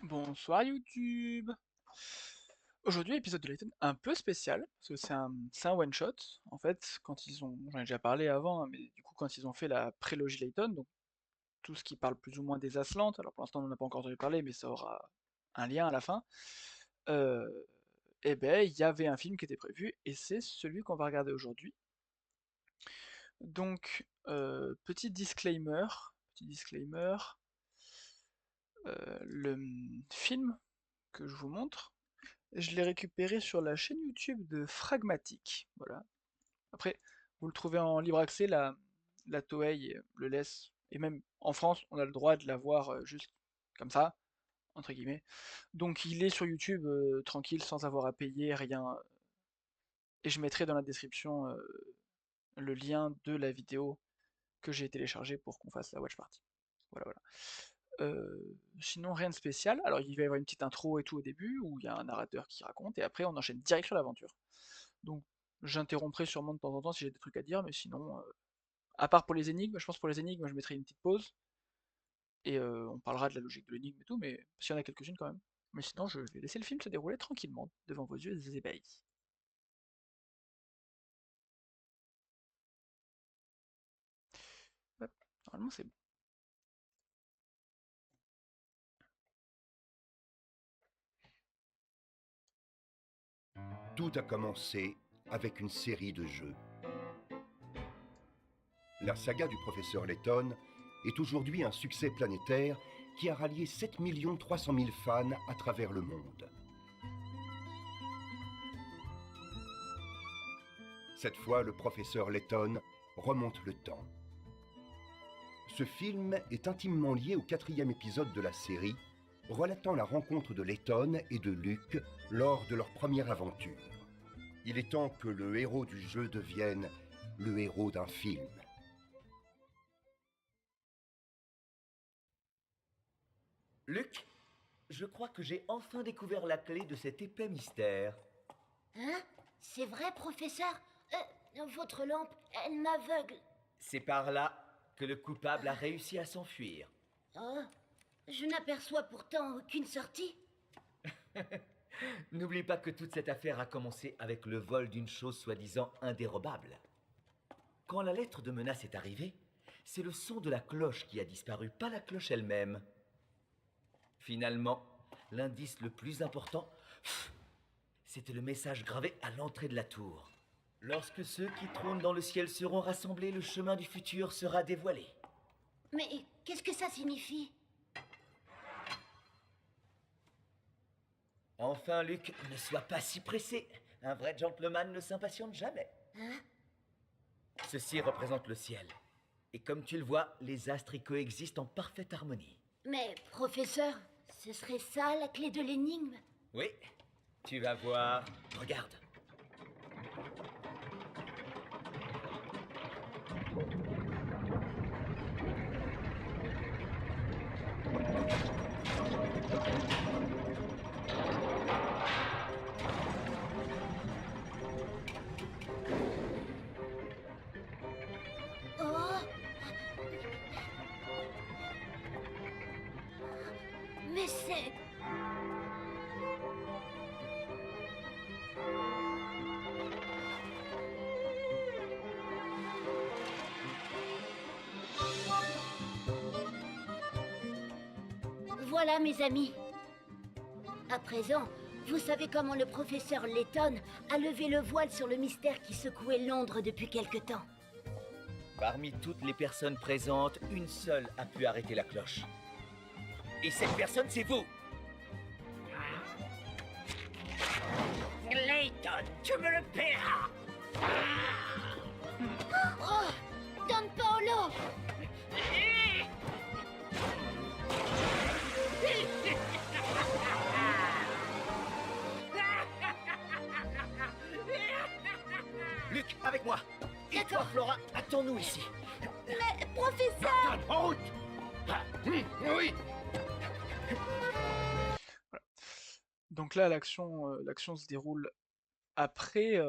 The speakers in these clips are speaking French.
Bonsoir YouTube. Aujourd'hui, épisode de Layton un peu spécial, parce que c'est un one-shot. En fait, j'en ai déjà parlé avant, hein, mais du coup, quand ils ont fait la prélogie Layton, donc tout ce qui parle plus ou moins des Aslantes, alors pour l'instant, on n'en a pas encore entendu parler, mais ça aura un lien à la fin, euh, eh ben, il y avait un film qui était prévu, et c'est celui qu'on va regarder aujourd'hui. Donc, petit disclaimer, le film que je vous montre, je l'ai récupéré sur la chaîne YouTube de Fragmatic. Voilà. Après, vous le trouvez en libre accès, la Toei le laisse. Et même en France, on a le droit de la voir juste comme ça, entre guillemets. Donc il est sur YouTube tranquille, sans avoir à payer, rien. Et je mettrai dans la description le lien de la vidéo que j'ai téléchargée pour qu'on fasse la watch party. Voilà, voilà. Sinon, rien de spécial. Alors, il va y avoir une petite intro et tout au début, où il y a un narrateur qui raconte, et après, on enchaîne direct sur l'aventure. Donc, j'interromprai sûrement de temps en temps si j'ai des trucs à dire, mais sinon, à part pour les énigmes, je pense pour les énigmes, je mettrai une petite pause, et on parlera de la logique de l'énigme et tout, mais s'il y en a quelques-unes quand même. Mais sinon, je vais laisser le film se dérouler tranquillement, devant vos yeux ébahis. Hop, normalement, c'est bon. Tout a commencé avec une série de jeux. La saga du professeur Layton est aujourd'hui un succès planétaire qui a rallié 7 300 000 fans à travers le monde. Cette fois, le professeur Layton remonte le temps. Ce film est intimement lié au 4e épisode de la série, relatant la rencontre de Layton et de Luke lors de leur première aventure. Il est temps que le héros du jeu devienne le héros d'un film. Luc, je crois que j'ai enfin découvert la clé de cet épais mystère. Hein? C'est vrai, professeur? Votre lampe, elle m'aveugle. C'est par là que le coupable a réussi à s'enfuir. Oh, je n'aperçois pourtant aucune sortie. N'oublie pas que toute cette affaire a commencé avec le vol d'une chose soi-disant indérobable. Quand la lettre de menace est arrivée, c'est le son de la cloche qui a disparu, pas la cloche elle-même. Finalement, l'indice le plus important, c'était le message gravé à l'entrée de la tour. Lorsque ceux qui trônent dans le ciel seront rassemblés, le chemin du futur sera dévoilé. Mais qu'est-ce que ça signifie? Enfin, Luc, ne sois pas si pressé. Un vrai gentleman ne s'impatiente jamais. Hein? Ceci représente le ciel. Et comme tu le vois, les astres y coexistent en parfaite harmonie. Mais, professeur, ce serait ça la clé de l'énigme? Oui, tu vas voir. Regarde. Oh! Mais c'est... Voilà, mes amis. À présent, vous savez comment le professeur Layton a levé le voile sur le mystère qui secouait Londres depuis quelque temps. Parmi toutes les personnes présentes, une seule a pu arrêter la cloche. Et cette personne, c'est vous. Layton, tu me le paieras. Oh! Don Paolo! Luc, avec moi. Et toi, D'accord. Flora, attends-nous ici. Mais, professeur! En route! Oui! Voilà. Donc là, l'action se déroule après,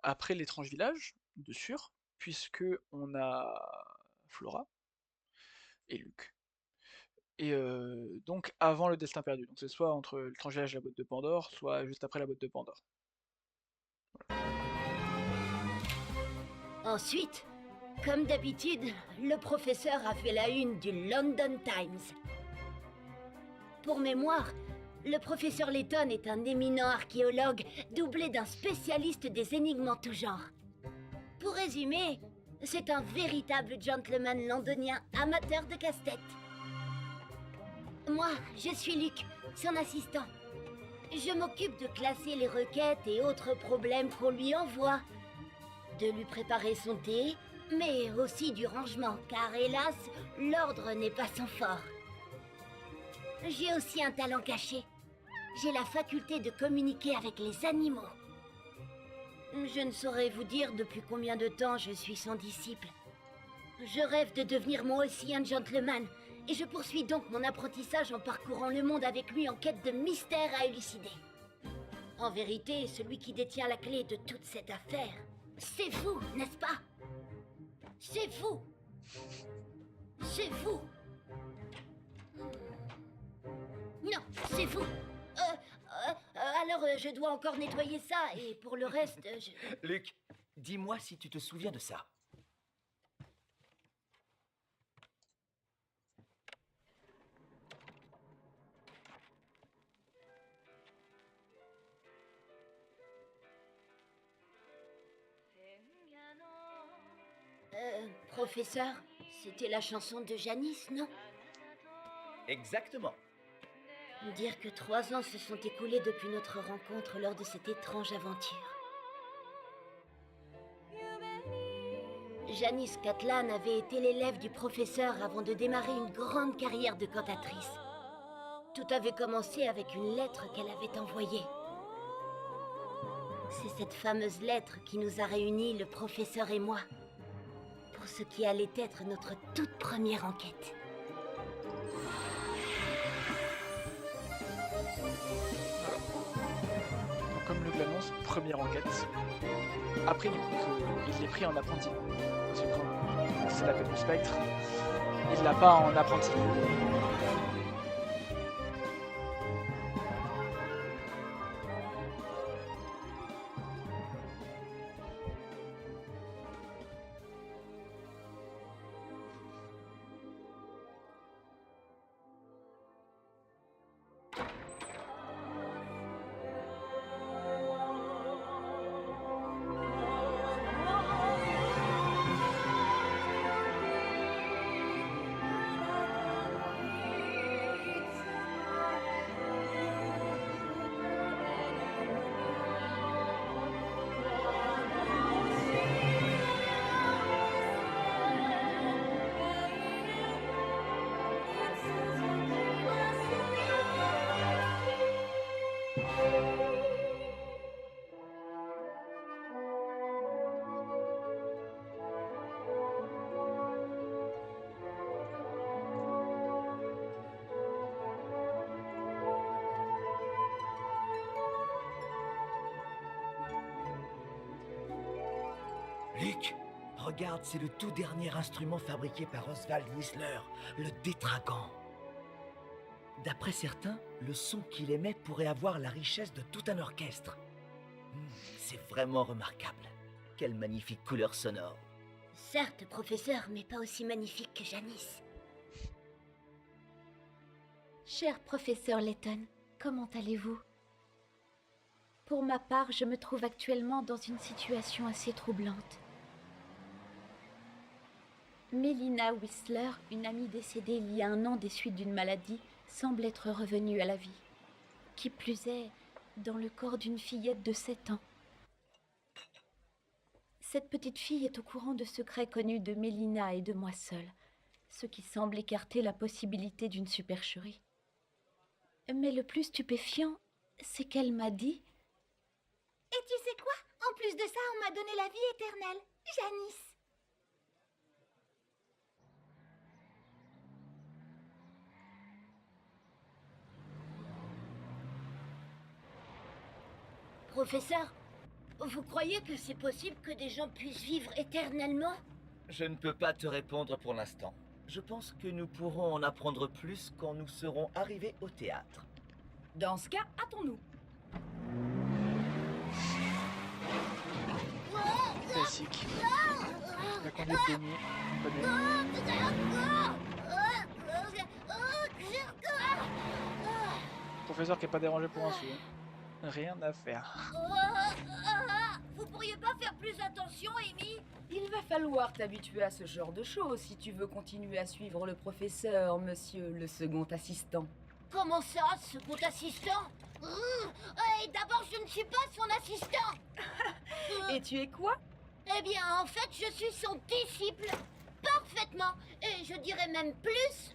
après l'étrange village de Sur, puisque on a Flora et Luke. et donc avant le destin perdu. Donc c'est soit entre l'étrange voyage de la boîte de Pandore, soit juste après la boîte de Pandore. Ensuite, comme d'habitude, le professeur a fait la une du London Times. Pour mémoire, le professeur Layton est un éminent archéologue doublé d'un spécialiste des énigmes en tout genre. Pour résumer, c'est un véritable gentleman londonien amateur de casse-tête. Moi, je suis Luc, son assistant. Je m'occupe de classer les requêtes et autres problèmes qu'on lui envoie, de lui préparer son thé, mais aussi du rangement, car hélas, l'ordre n'est pas son fort. J'ai aussi un talent caché. J'ai la faculté de communiquer avec les animaux. Je ne saurais vous dire depuis combien de temps je suis son disciple. Je rêve de devenir moi aussi un gentleman, et je poursuis donc mon apprentissage en parcourant le monde avec lui en quête de mystères à élucider. En vérité, celui qui détient la clé de toute cette affaire, c'est vous, n'est-ce pas? C'est vous! C'est vous! Non, c'est vous! Alors, je dois encore nettoyer ça, et pour le reste, Luc, dis-moi si tu te souviens de ça. Professeur, c'était la chanson de Janice, non? Exactement. Dire que 3 ans se sont écoulés depuis notre rencontre lors de cette étrange aventure. Janice Catlan avait été l'élève du professeur avant de démarrer une grande carrière de cantatrice. Tout avait commencé avec une lettre qu'elle avait envoyée. C'est cette fameuse lettre qui nous a réunis, le professeur et moi, pour ce qui allait être notre toute première enquête. Donc, comme le l'annonce, première enquête. Après, du coup, il est pris en apprenti. Parce que quand c'est l'appel du spectre, il l'a pas en apprenti. Luc, regarde, c'est le tout dernier instrument fabriqué par Oswald Whistler, le Détraquant. D'après certains, le son qu'il émet pourrait avoir la richesse de tout un orchestre. C'est vraiment remarquable. Quelle magnifique couleur sonore. Certes, professeur, mais pas aussi magnifique que Janice. Cher professeur Layton, comment allez-vous? Pour ma part, je me trouve actuellement dans une situation assez troublante. Mélina Whistler, une amie décédée il y a 1 an des suites d'une maladie, semble être revenue à la vie. Qui plus est, dans le corps d'une fillette de 7 ans. Cette petite fille est au courant de secrets connus de Mélina et de moi seule, ce qui semble écarter la possibilité d'une supercherie. Mais le plus stupéfiant, c'est qu'elle m'a dit... Et tu sais quoi? En plus de ça, on m'a donné la vie éternelle. Janice. Professeur, vous croyez que c'est possible que des gens puissent vivre éternellement? Je ne peux pas te répondre pour l'instant. Je pense que nous pourrons en apprendre plus quand nous serons arrivés au théâtre. Dans ce cas, hâtons-nous. Classique. La conduite d'Amy, pas d'Amy. Professeur qui est pas dérangé pour un sou. Hein. Rien à faire. Vous pourriez pas faire plus attention, Amy? Il va falloir t'habituer à ce genre de choses si tu veux continuer à suivre le professeur, monsieur le second assistant. Comment ça, second assistant? Et d'abord, je ne suis pas son assistant. Et tu es quoi? Eh bien, en fait, je suis son disciple. Parfaitement. Et je dirais même plus,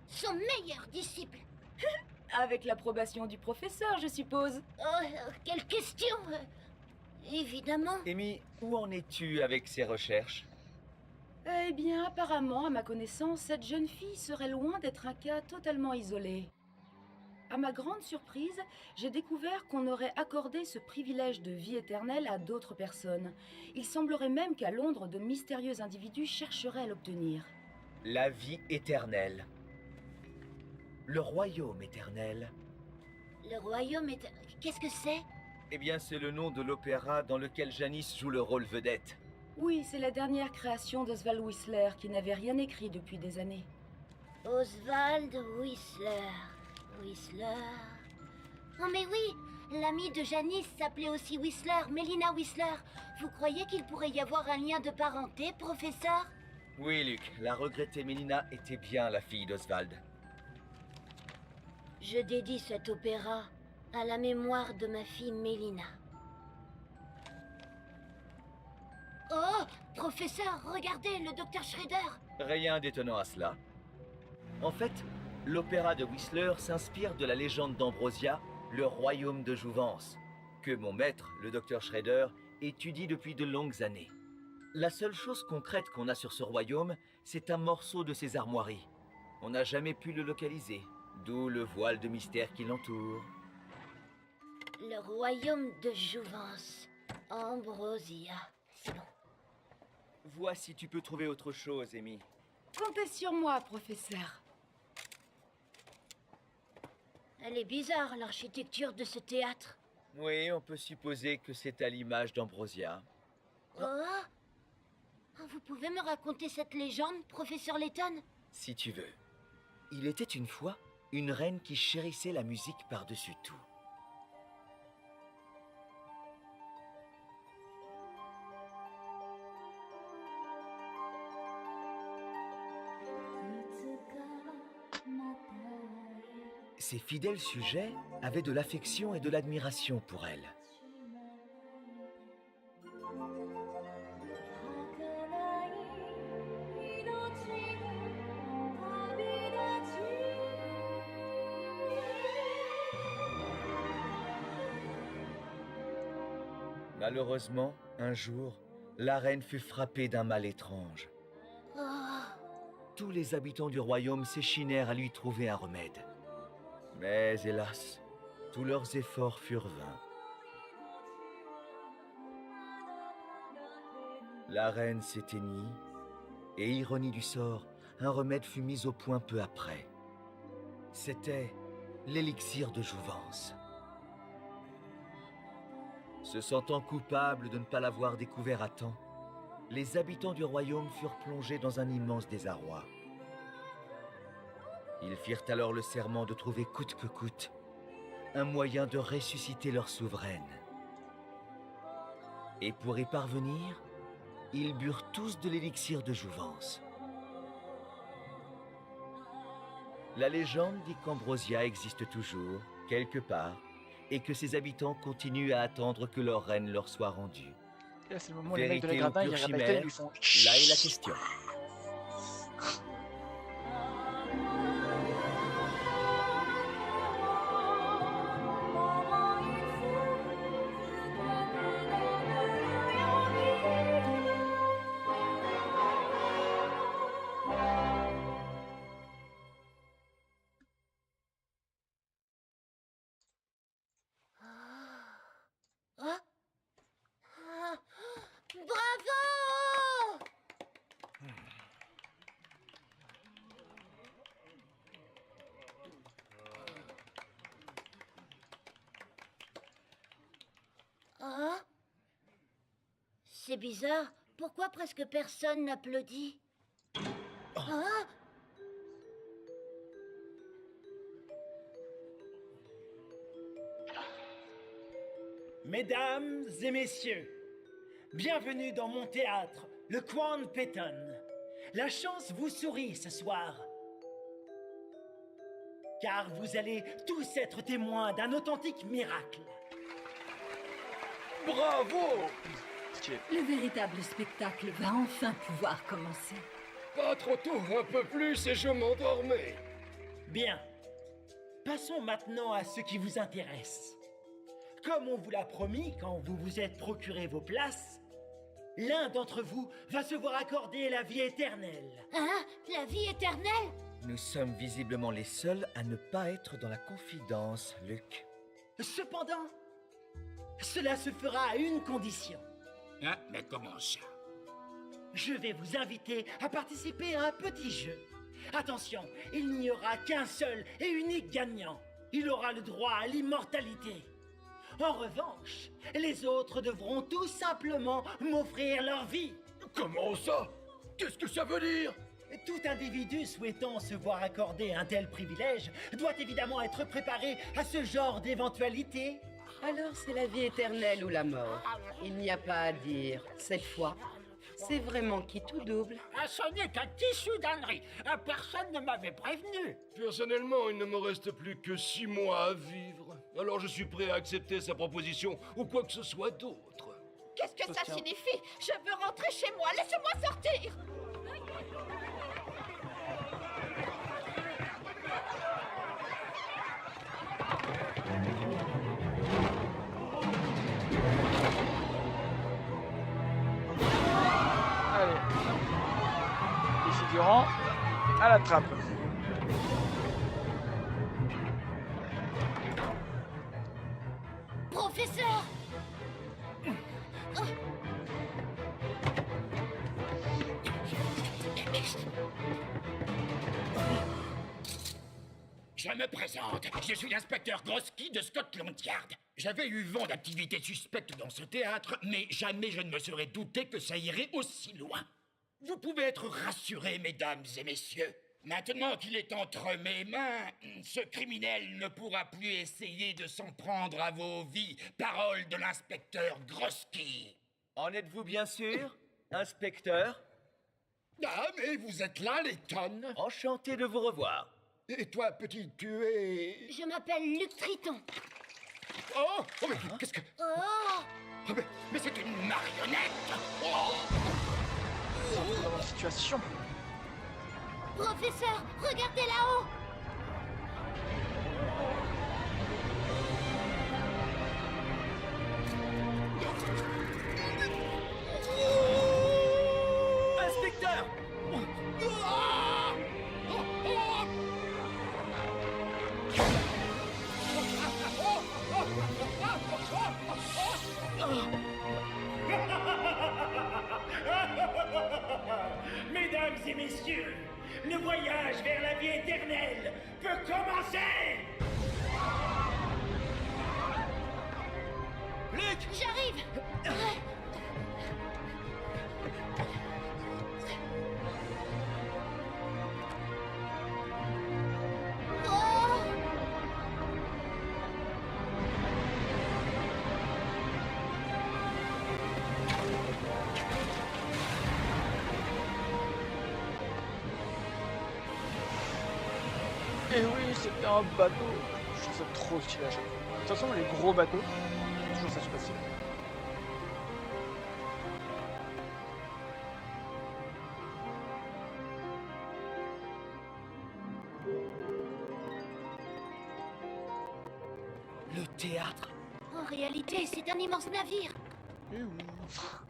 son meilleur disciple. Avec l'approbation du professeur, je suppose. Quelle question? Évidemment. Amy, où en es-tu avec ces recherches? Eh bien, apparemment, à ma connaissance, cette jeune fille serait loin d'être un cas totalement isolé. À ma grande surprise, j'ai découvert qu'on aurait accordé ce privilège de vie éternelle à d'autres personnes. Il semblerait même qu'à Londres, de mystérieux individus chercheraient à l'obtenir. La vie éternelle. Le royaume éternel. Le royaume est... Qu'est-ce que c'est? Eh bien, c'est le nom de l'opéra dans lequel Janice joue le rôle vedette. Oui, c'est la dernière création d'Oswald Whistler qui n'avait rien écrit depuis des années. Oswald Whistler. Oh mais oui, l'ami de Janice s'appelait aussi Whistler, Mélina Whistler. Vous croyez qu'il pourrait y avoir un lien de parenté, professeur? Oui, Luc, la regrettée Mélina était bien la fille d'Oswald. Je dédie cet opéra à la mémoire de ma fille Mélina. Oh, professeur, regardez, le docteur Schrader. Rien d'étonnant à cela. En fait, l'opéra de Whistler s'inspire de la légende d'Ambrosia, le royaume de Jouvence, que mon maître, le docteur Schrader, étudie depuis de longues années. La seule chose concrète qu'on a sur ce royaume, c'est un morceau de ses armoiries. On n'a jamais pu le localiser, d'où le voile de mystère qui l'entoure. Le royaume de Jouvence. Ambrosia. C'est bon. Vois si tu peux trouver autre chose, Amy. Comptez sur moi, professeur. Elle est bizarre, l'architecture de ce théâtre. Oui, on peut supposer que c'est à l'image d'Ambrosia. Vous pouvez me raconter cette légende, professeur Layton? Si tu veux. Il était une fois une reine qui chérissait la musique par-dessus tout. Ses fidèles sujets avaient de l'affection et de l'admiration pour elle. Malheureusement, un jour, la reine fut frappée d'un mal étrange. Tous les habitants du royaume s'échinèrent à lui trouver un remède. Mais hélas, tous leurs efforts furent vains. La reine s'éteignit, et ironie du sort, un remède fut mis au point peu après. C'était l'élixir de Jouvence. Se sentant coupables de ne pas l'avoir découvert à temps, les habitants du royaume furent plongés dans un immense désarroi. Ils firent alors le serment de trouver coûte que coûte un moyen de ressusciter leur souveraine. Et pour y parvenir, ils burent tous de l'élixir de Jouvence. La légende dit qu'Ambrosia existe toujours, quelque part, et que ses habitants continuent à attendre que leur reine leur soit rendue. Et là, c'est le moment où les mecs de Vérité la ou gratin, ils pure regardent la tête, ils chimère, lui font... là est la question. Bravo! C'est bizarre. Pourquoi presque personne n'applaudit? Ah! Mesdames et messieurs, bienvenue dans mon théâtre, le Quan Payton. La chance vous sourit ce soir. Car vous allez tous être témoins d'un authentique miracle. Bravo! Le véritable spectacle va enfin pouvoir commencer. Pas trop tôt, un peu plus et je m'endormais. Bien. Passons maintenant à ce qui vous intéresse. Comme on vous l'a promis quand vous vous êtes procuré vos places, l'un d'entre vous va se voir accorder la vie éternelle. Hein? La vie éternelle? Nous sommes visiblement les seuls à ne pas être dans la confidence, Luc. Cependant, cela se fera à une condition. Hein? Mais comment ça? Je vais vous inviter à participer à un petit jeu. Attention, il n'y aura qu'un seul et unique gagnant. Il aura le droit à l'immortalité. En revanche, les autres devront tout simplement m'offrir leur vie. Comment ça? Qu'est-ce que ça veut dire? Tout individu souhaitant se voir accorder un tel privilège doit évidemment être préparé à ce genre d'éventualité. Alors c'est la vie éternelle ou la mort. Il n'y a pas à dire. Cette fois, c'est vraiment qui tout double. Ah, ce n'est qu'un tissu d'ânerie. Personne ne m'avait prévenu. Personnellement, il ne me reste plus que 6 mois à vivre. Alors je suis prêt à accepter sa proposition ou quoi que ce soit d'autre. Qu'est-ce que ça signifie? Je veux rentrer chez moi, laissez-moi sortir! Allez. Les figurants à la trappe. Professeur! Je me présente. Je suis l'inspecteur Grosky de Scotland Yard. J'avais eu vent d'activités suspectes dans ce théâtre, mais jamais je ne me serais douté que ça irait aussi loin. Vous pouvez être rassurés, mesdames et messieurs. Maintenant qu'il est entre mes mains, ce criminel ne pourra plus essayer de s'en prendre à vos vies. Parole de l'inspecteur Grosky. En êtes-vous bien sûr, inspecteur? Ah, mais vous êtes là, Letton. Enchanté de vous revoir. Et toi, petit, tu es... Je m'appelle Luc Triton. Oh, mais qu'est-ce que... Oh! Oh, mais c'est une marionnette. Oh. Dans la situation. Professeur, regardez là-haut! Inspecteur! Mesdames et messieurs, le voyage vers la vie éternelle peut commencer! Luc! J'arrive! Oh! Et oui, c'était un bateau. Je trouve ça trop stylé à chaque fois. De toute façon, les gros bateaux, toujours ça super stylé. Le théâtre? En réalité, c'est un immense navire. Et oui.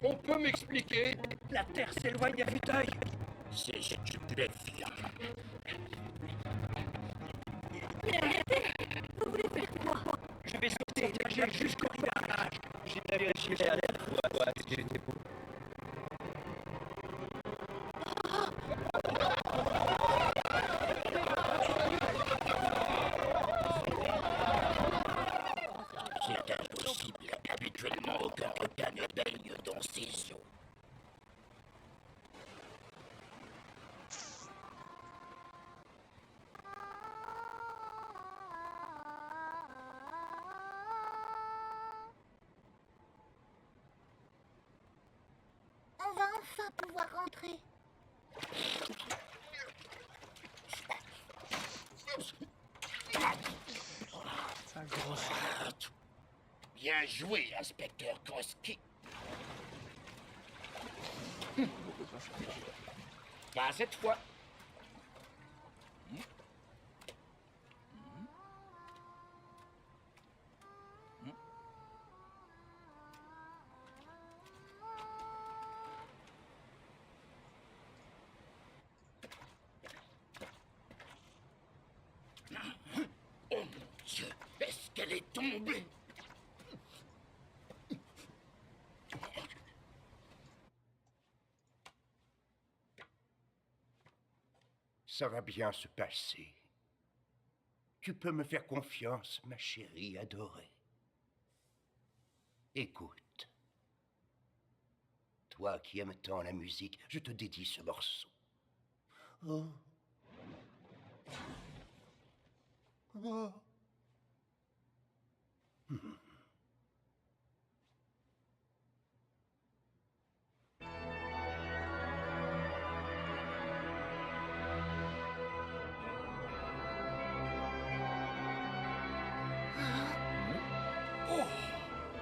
On peut m'expliquer? La Terre s'éloigne à vue d'œil. C'est stupéfiant. Je vais sauter et nager jusqu'au rivage. J'ai vérifié la dernière fois si j'étais beau. C'est impossible. Habituellement, aucun requin ne baigne dans ces eaux. va enfin pouvoir rentrer. C'est un gros... Bien joué, inspecteur Grosky. Pas cette fois. Oh mon Dieu, est-ce qu'elle est tombée? Ça va bien se passer. Tu peux me faire confiance, ma chérie adorée. Écoute. Toi qui aimes tant la musique, je te dédie ce morceau. Oh. Oh.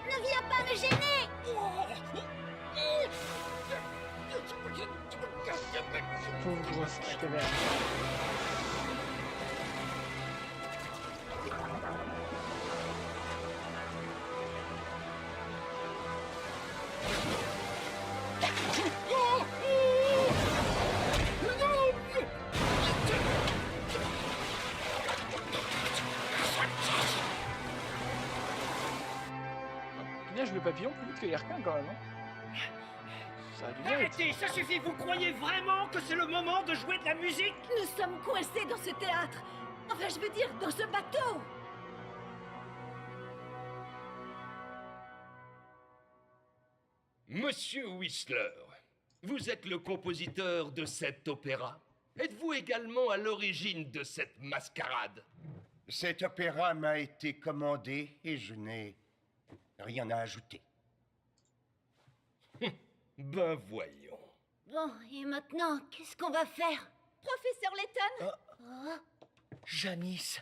Ne viens pas me gêner! Pauvre grosse qui te verra. Je le papillon plus vite que les requins quand même. Hein. Ça a du mérite. Arrêtez, ça suffit. Vous croyez vraiment que c'est le moment de jouer de la musique? Nous sommes coincés dans ce théâtre. Enfin, je veux dire, dans ce bateau. Monsieur Whistler, vous êtes le compositeur de cet opéra. Êtes-vous également à l'origine de cette mascarade? Cet opéra m'a été commandé et je n'ai rien à ajouter. Ben voyons. Bon, et maintenant, qu'est-ce qu'on va faire? Professeur Letton. Janice.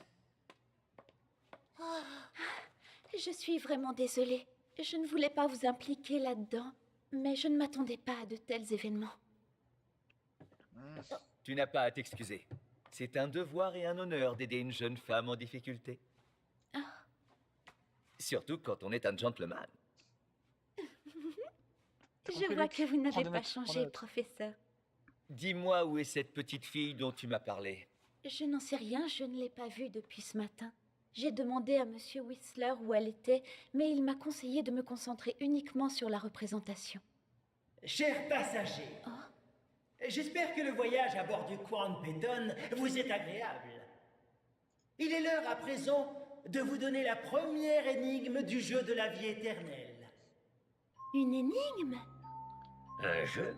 Je suis vraiment désolée. Je ne voulais pas vous impliquer là-dedans, mais je ne m'attendais pas à de tels événements. Tu n'as pas à t'excuser. C'est un devoir et un honneur d'aider une jeune femme en difficulté. Surtout quand on est un gentleman. Je vois que vous n'avez pas changé, professeur. Dis-moi où est cette petite fille dont tu m'as parlé. Je n'en sais rien, je ne l'ai pas vue depuis ce matin. J'ai demandé à Monsieur Whistler où elle était, mais il m'a conseillé de me concentrer uniquement sur la représentation. Chers passagers, j'espère que le voyage à bord du Crown Peyton vous est agréable. Il est l'heure à présent de vous donner la première énigme du jeu de la vie éternelle. Une énigme? Un jeu?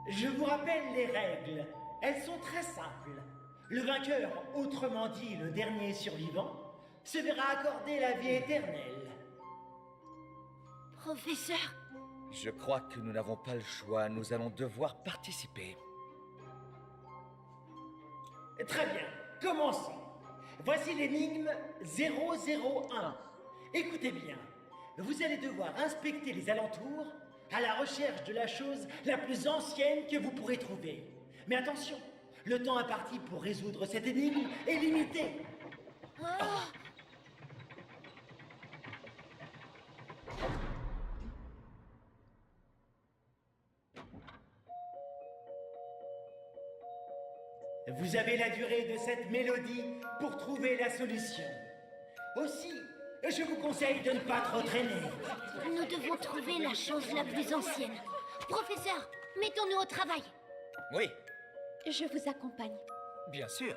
Je vous rappelle les règles. Elles sont très simples. Le vainqueur, autrement dit le dernier survivant, se verra accorder la vie éternelle. Professeur, Je crois que nous n'avons pas le choix. Nous allons devoir participer. Très bien, commençons. Voici l'énigme 001. Écoutez bien, vous allez devoir inspecter les alentours à la recherche de la chose la plus ancienne que vous pourrez trouver. Mais attention, le temps imparti pour résoudre cette énigme est limité. Vous avez la durée de cette mélodie pour trouver la solution. Aussi, je vous conseille de ne pas trop traîner. nous devons trouver la chose la plus ancienne. Professeur, mettons-nous au travail. Oui, Je vous accompagne. bien sûr.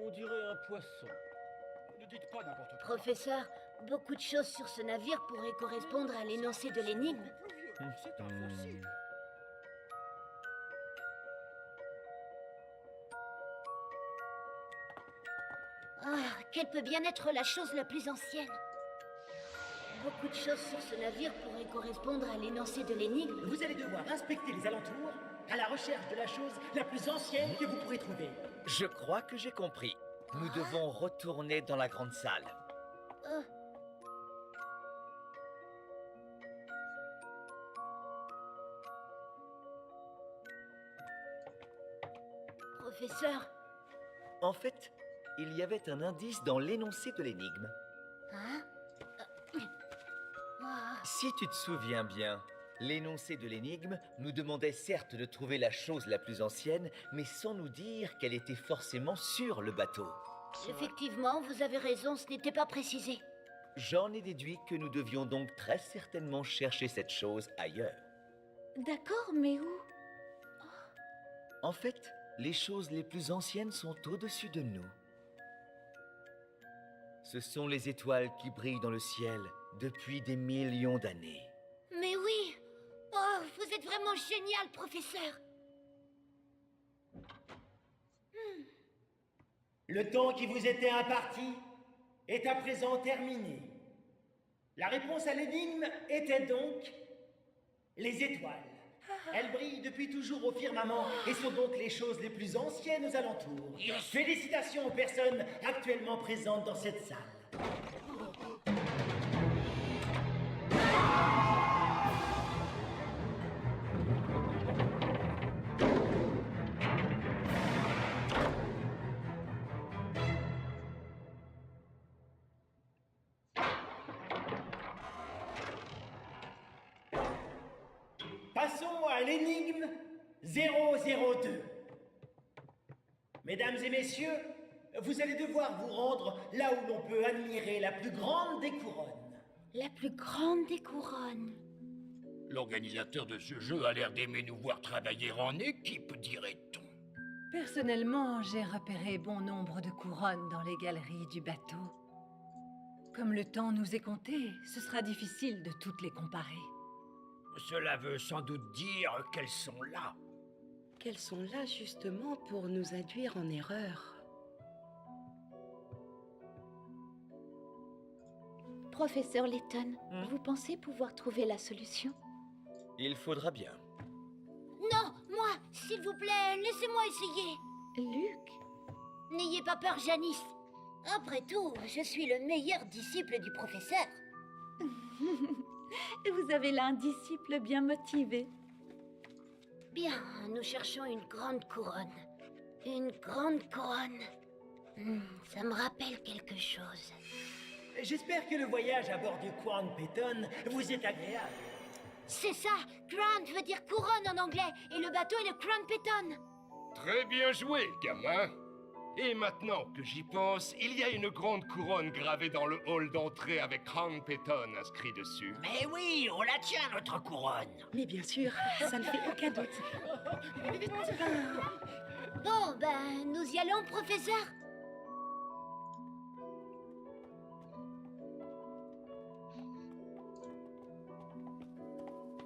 On dirait un poisson. Ne dites pas n'importe quoi. Professeur, beaucoup de choses sur ce navire pourraient correspondre à l'énoncé de l'énigme. C'est un fossile. Quelle peut bien être la chose la plus ancienne? beaucoup de choses sur ce navire pourraient correspondre à l'énoncé de l'énigme. Vous allez devoir inspecter les alentours à la recherche de la chose la plus ancienne que vous pourrez trouver. Je crois que j'ai compris. Nous devons retourner dans la grande salle. Oh. Professeur. En fait, il y avait un indice dans l'énoncé de l'énigme. Hein? Si tu te souviens bien, l'énoncé de l'énigme nous demandait certes de trouver la chose la plus ancienne, mais sans nous dire qu'elle était forcément sur le bateau. Effectivement, vous avez raison, ce n'était pas précisé. J'en ai déduit que nous devions donc très certainement chercher cette chose ailleurs. D'accord, mais où? En fait, les choses les plus anciennes sont au-dessus de nous. Ce sont les étoiles qui brillent dans le ciel depuis des millions d'années. Mais oui! Oh, vous êtes vraiment génial, professeur! Le temps qui vous était imparti est à présent terminé. La réponse à l'énigme était donc les étoiles. Elles brillent depuis toujours au firmament et sont donc les choses les plus anciennes aux alentours. Félicitations aux personnes actuellement présentes dans cette salle. Passons à l'énigme 002. Mesdames et messieurs, vous allez devoir vous rendre là où l'on peut admirer la plus grande des couronnes. La plus grande des couronnes. L'organisateur de ce jeu a l'air d'aimer nous voir travailler en équipe, dirait-on. Personnellement, j'ai repéré bon nombre de couronnes dans les galeries du bateau. Comme le temps nous est compté, ce sera difficile de toutes les comparer. Cela veut sans doute dire qu'elles sont là. Qu'elles sont là justement pour nous induire en erreur. Professeur Layton, vous pensez pouvoir trouver la solution? Il faudra bien. Non, moi, s'il vous plaît, laissez-moi essayer. Luc? N'ayez pas peur, Janice. Après tout, je suis le meilleur disciple du professeur. Vous avez là un disciple bien motivé. Bien, nous cherchons une grande couronne. Une grande couronne. Ça me rappelle quelque chose. J'espère que le voyage à bord du Crown Peyton vous est agréable. C'est ça, Crown veut dire couronne en anglais, et le bateau est le Crown Peyton. Très bien joué, gamin. Et maintenant que j'y pense, il y a une grande couronne gravée dans le hall d'entrée avec Crown Peyton inscrit dessus. Mais oui, on la tient, notre couronne. Mais bien sûr, ça ne fait aucun doute. Bon, ben, nous y allons, professeur.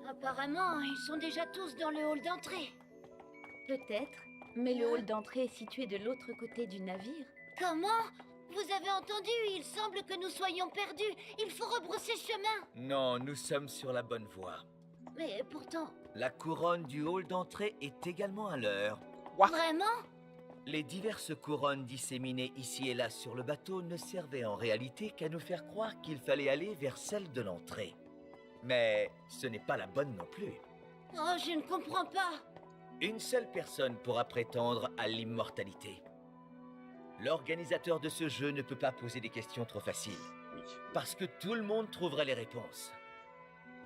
Apparemment, ils sont déjà tous dans le hall d'entrée. Peut-être, mais le hall d'entrée est situé de l'autre côté du navire. Comment? Vous avez entendu? Il semble que nous soyons perdus. Il faut rebrousser chemin. Non, nous sommes sur la bonne voie. Mais pourtant... La couronne du hall d'entrée est également à l'heure. Vraiment? Les diverses couronnes disséminées ici et là sur le bateau ne servaient en réalité qu'à nous faire croire qu'il fallait aller vers celle de l'entrée. Mais ce n'est pas la bonne non plus. Oh, je ne comprends pas. Une seule personne pourra prétendre à l'immortalité. L'organisateur de ce jeu ne peut pas poser des questions trop faciles. Parce que tout le monde trouverait les réponses.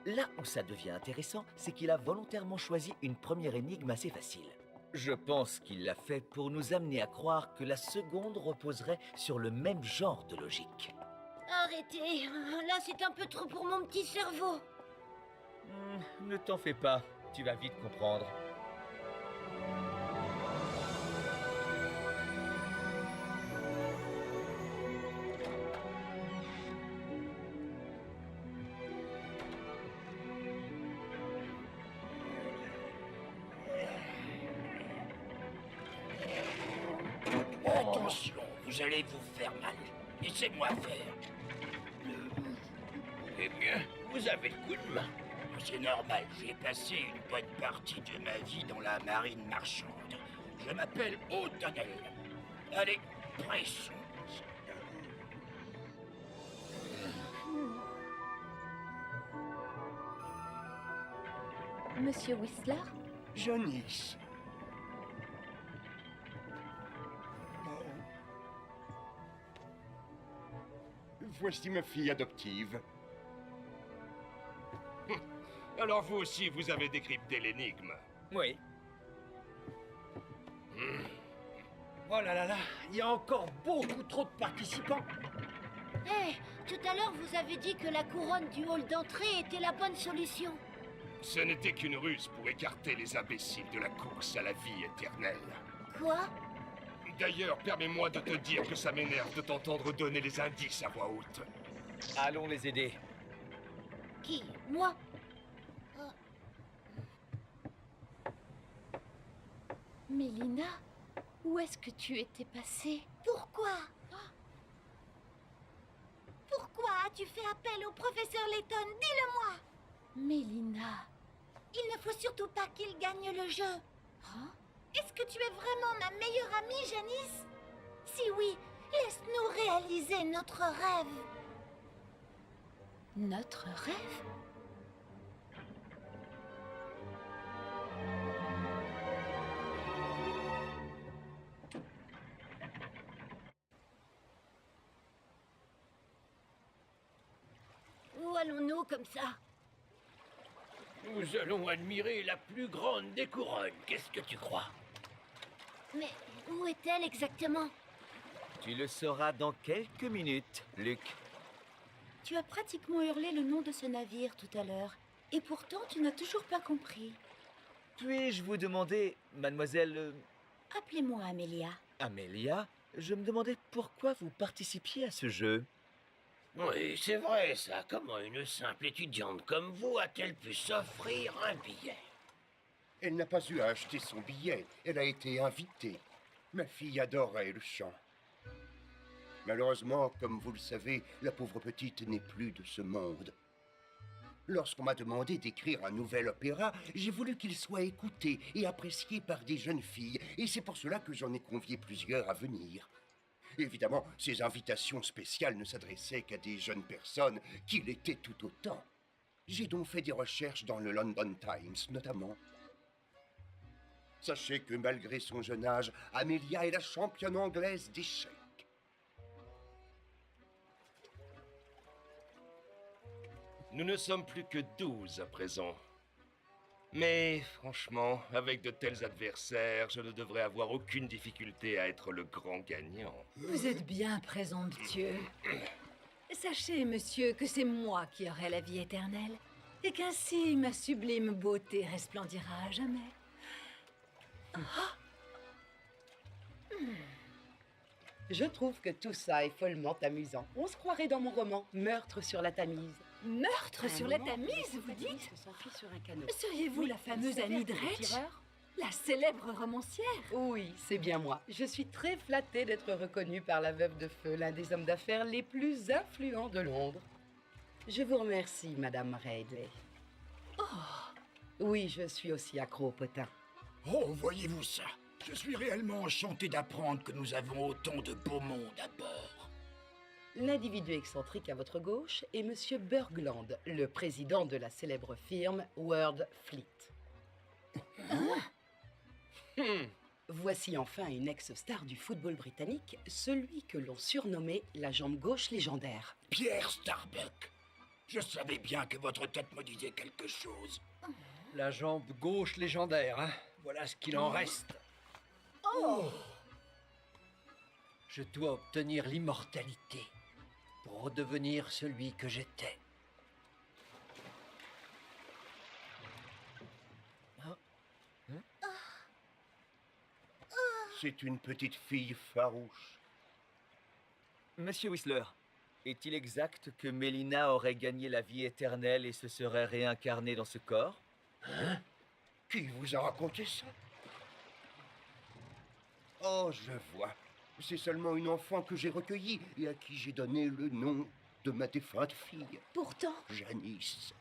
Là où ça devient intéressant, c'est qu'il a volontairement choisi une première énigme assez facile. Je pense qu'il l'a fait pour nous amener à croire que la seconde reposerait sur le même genre de logique. Arrêtez, là c'est un peu trop pour mon petit cerveau. Ne t'en fais pas, tu vas vite comprendre. Attention, vous allez vous faire mal. Laissez-moi faire. Eh bien, vous avez le coup de main. C'est normal, j'ai passé une bonne partie de ma vie dans la marine marchande. Je m'appelle O'Donnell. Allez, pressons. Monsieur Whistler? Janice. Voici ma fille adoptive. Alors vous aussi, vous avez décrypté l'énigme. Oui. Oh là là là, il y a encore beaucoup trop de participants. Hé, tout à l'heure vous avez dit que la couronne du hall d'entrée était la bonne solution. Ce n'était qu'une ruse pour écarter les imbéciles de la course à la vie éternelle. Quoi? D'ailleurs, permets-moi de te dire que ça m'énerve de t'entendre donner les indices à voix haute. Allons les aider. Qui? Moi? Mélina, où est-ce que tu étais passée? Pourquoi? Pourquoi as-tu fait appel au professeur Layton? Dis-le-moi! Mélina. Il ne faut surtout pas qu'il gagne le jeu. Hein? Est-ce que tu es vraiment ma meilleure amie, Janice? Si oui, laisse-nous réaliser notre rêve. Notre rêve? Où allons-nous comme ça? Nous allons admirer la plus grande des couronnes. Qu'est-ce que tu crois? Mais où est-elle exactement? Tu le sauras dans quelques minutes, Luc. Tu as pratiquement hurlé le nom de ce navire tout à l'heure. Et pourtant, tu n'as toujours pas compris. Puis-je vous demander, mademoiselle Appelez-moi Amélia. Amélia, je me demandais pourquoi vous participiez à ce jeu. Oui, c'est vrai ça. Comment une simple étudiante comme vous a-t-elle pu s'offrir un billet? Elle n'a pas eu à acheter son billet, elle a été invitée. Ma fille adorait le chant. Malheureusement, comme vous le savez, la pauvre petite n'est plus de ce monde. Lorsqu'on m'a demandé d'écrire un nouvel opéra, j'ai voulu qu'il soit écouté et apprécié par des jeunes filles, et c'est pour cela que j'en ai convié plusieurs à venir. Évidemment, ces invitations spéciales ne s'adressaient qu'à des jeunes personnes qui l'étaient tout autant. J'ai donc fait des recherches dans le London Times, notamment. Sachez que malgré son jeune âge, Amélia est la championne anglaise d'échecs. Nous ne sommes plus que 12 à présent. Mais franchement, avec de tels adversaires, je ne devrais avoir aucune difficulté à être le grand gagnant. Vous êtes bien présomptueux. Sachez, monsieur, que c'est moi qui aurai la vie éternelle, et qu'ainsi ma sublime beauté resplendira à jamais. Je trouve que tout ça est follement amusant. On se croirait dans mon roman, Meurtre sur la Tamise. Meurtre sur la Tamise, vous dites? Sur un canot. Seriez-vous la fameuse Annie Dretch? La célèbre romancière? Oui, c'est bien moi. Je suis très flattée d'être reconnue par la veuve de feu, l'un des hommes d'affaires les plus influents de Londres. Je vous remercie, Madame Radley. Oh! Oui, je suis aussi accro au potin. Oh, voyez-vous ça? Je suis réellement enchanté d'apprendre que nous avons autant de beau monde à bord. L'individu excentrique à votre gauche est Monsieur Bergland, le président de la célèbre firme World Fleet. Voici enfin une ex-star du football britannique, celui que l'on surnommait la jambe gauche légendaire. Pierre Starbuck. Je savais bien que votre tête me disait quelque chose. La jambe gauche légendaire, hein? Voilà ce qu'il en reste. Oh! Je dois obtenir l'immortalité pour redevenir celui que j'étais. C'est une petite fille farouche. Monsieur Whistler, est-il exact que Mélina aurait gagné la vie éternelle et se serait réincarnée dans ce corps? Hein? Qui vous a raconté ça? Oh, je vois. C'est seulement une enfant que j'ai recueillie et à qui j'ai donné le nom de ma défunte fille. Pourtant... Janice,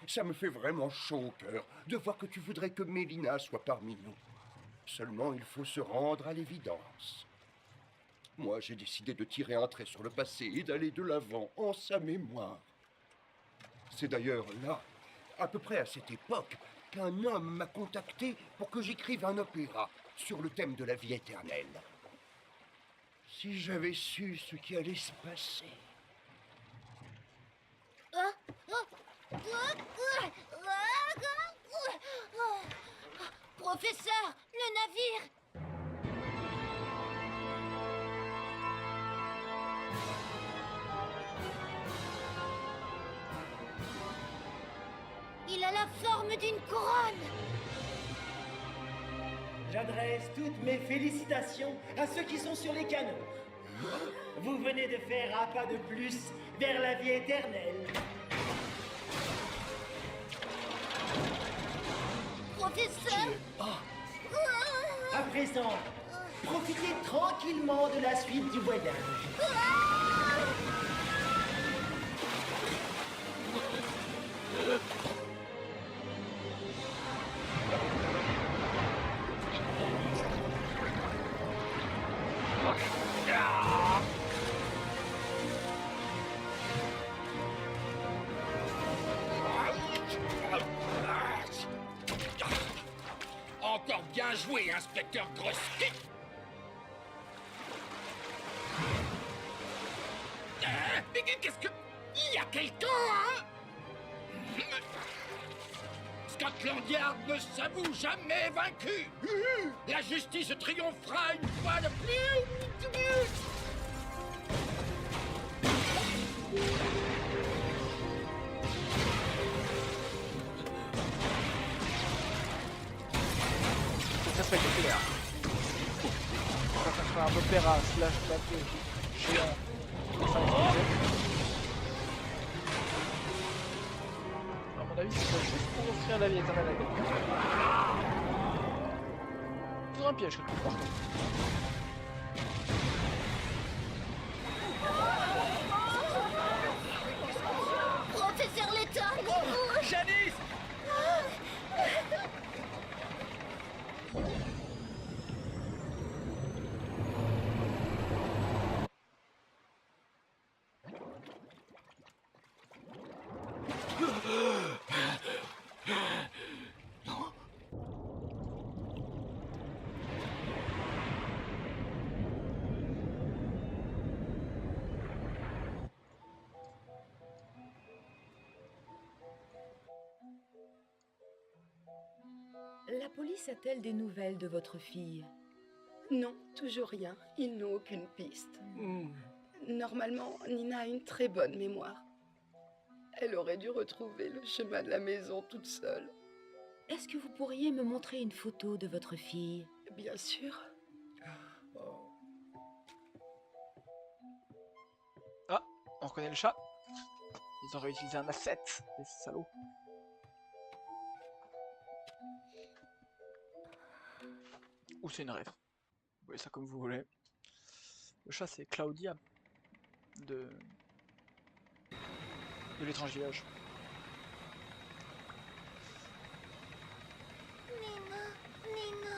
ça me fait vraiment chaud au cœur de voir que tu voudrais que Mélina soit parmi nous. Seulement, il faut se rendre à l'évidence. Moi, j'ai décidé de tirer un trait sur le passé et d'aller de l'avant en sa mémoire. C'est d'ailleurs là, à peu près à cette époque, qu'un homme m'a contacté pour que j'écrive un opéra sur le thème de la vie éternelle. Si j'avais su ce qui allait se passer... Professeur, le navire! Il a la forme d'une couronne! J'adresse toutes mes félicitations à ceux qui sont sur les canaux. Vous venez de faire un pas de plus vers la vie éternelle. Professeur! À présent, profitez tranquillement de la suite du voyage. Encore bien joué, inspecteur Grosky. Mais qu'est-ce que... Il y a quelqu'un, hein? Scotland Yard ne s'avoue jamais vaincu. La justice triomphera une fois de plus. C'est très spectaculaire. Ça fait un opéra slash bateau géant. Enfin, à mon avis, c'est juste pour offrir la vie éternelle à quelqu'un. C'est un piège quelque part. Professeur Letton! Janice! La police a-t-elle des nouvelles de votre fille? Non, toujours rien. Ils n'ont aucune piste. Normalement, Nina a une très bonne mémoire. Elle aurait dû retrouver le chemin de la maison toute seule. Est-ce que vous pourriez me montrer une photo de votre fille? Bien sûr. Ah, on reconnaît le chat. Ils ont réutilisé un asset, les salauds. Ou c'est une rêve. Vous voyez ça comme vous voulez. Le chat c'est Claudia de l'étrange village. Nina.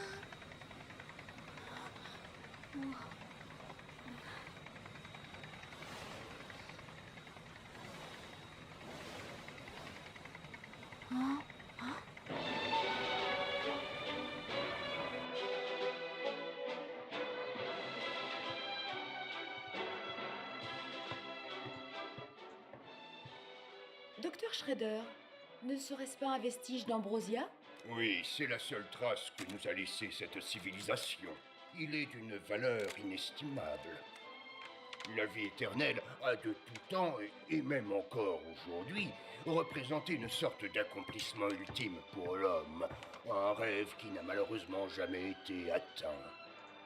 Docteur Shredder, ne serait-ce pas un vestige d'Ambrosia? Oui, c'est la seule trace que nous a laissée cette civilisation. Il est d'une valeur inestimable. La vie éternelle a de tout temps, et même encore aujourd'hui, représenté une sorte d'accomplissement ultime pour l'homme. Un rêve qui n'a malheureusement jamais été atteint.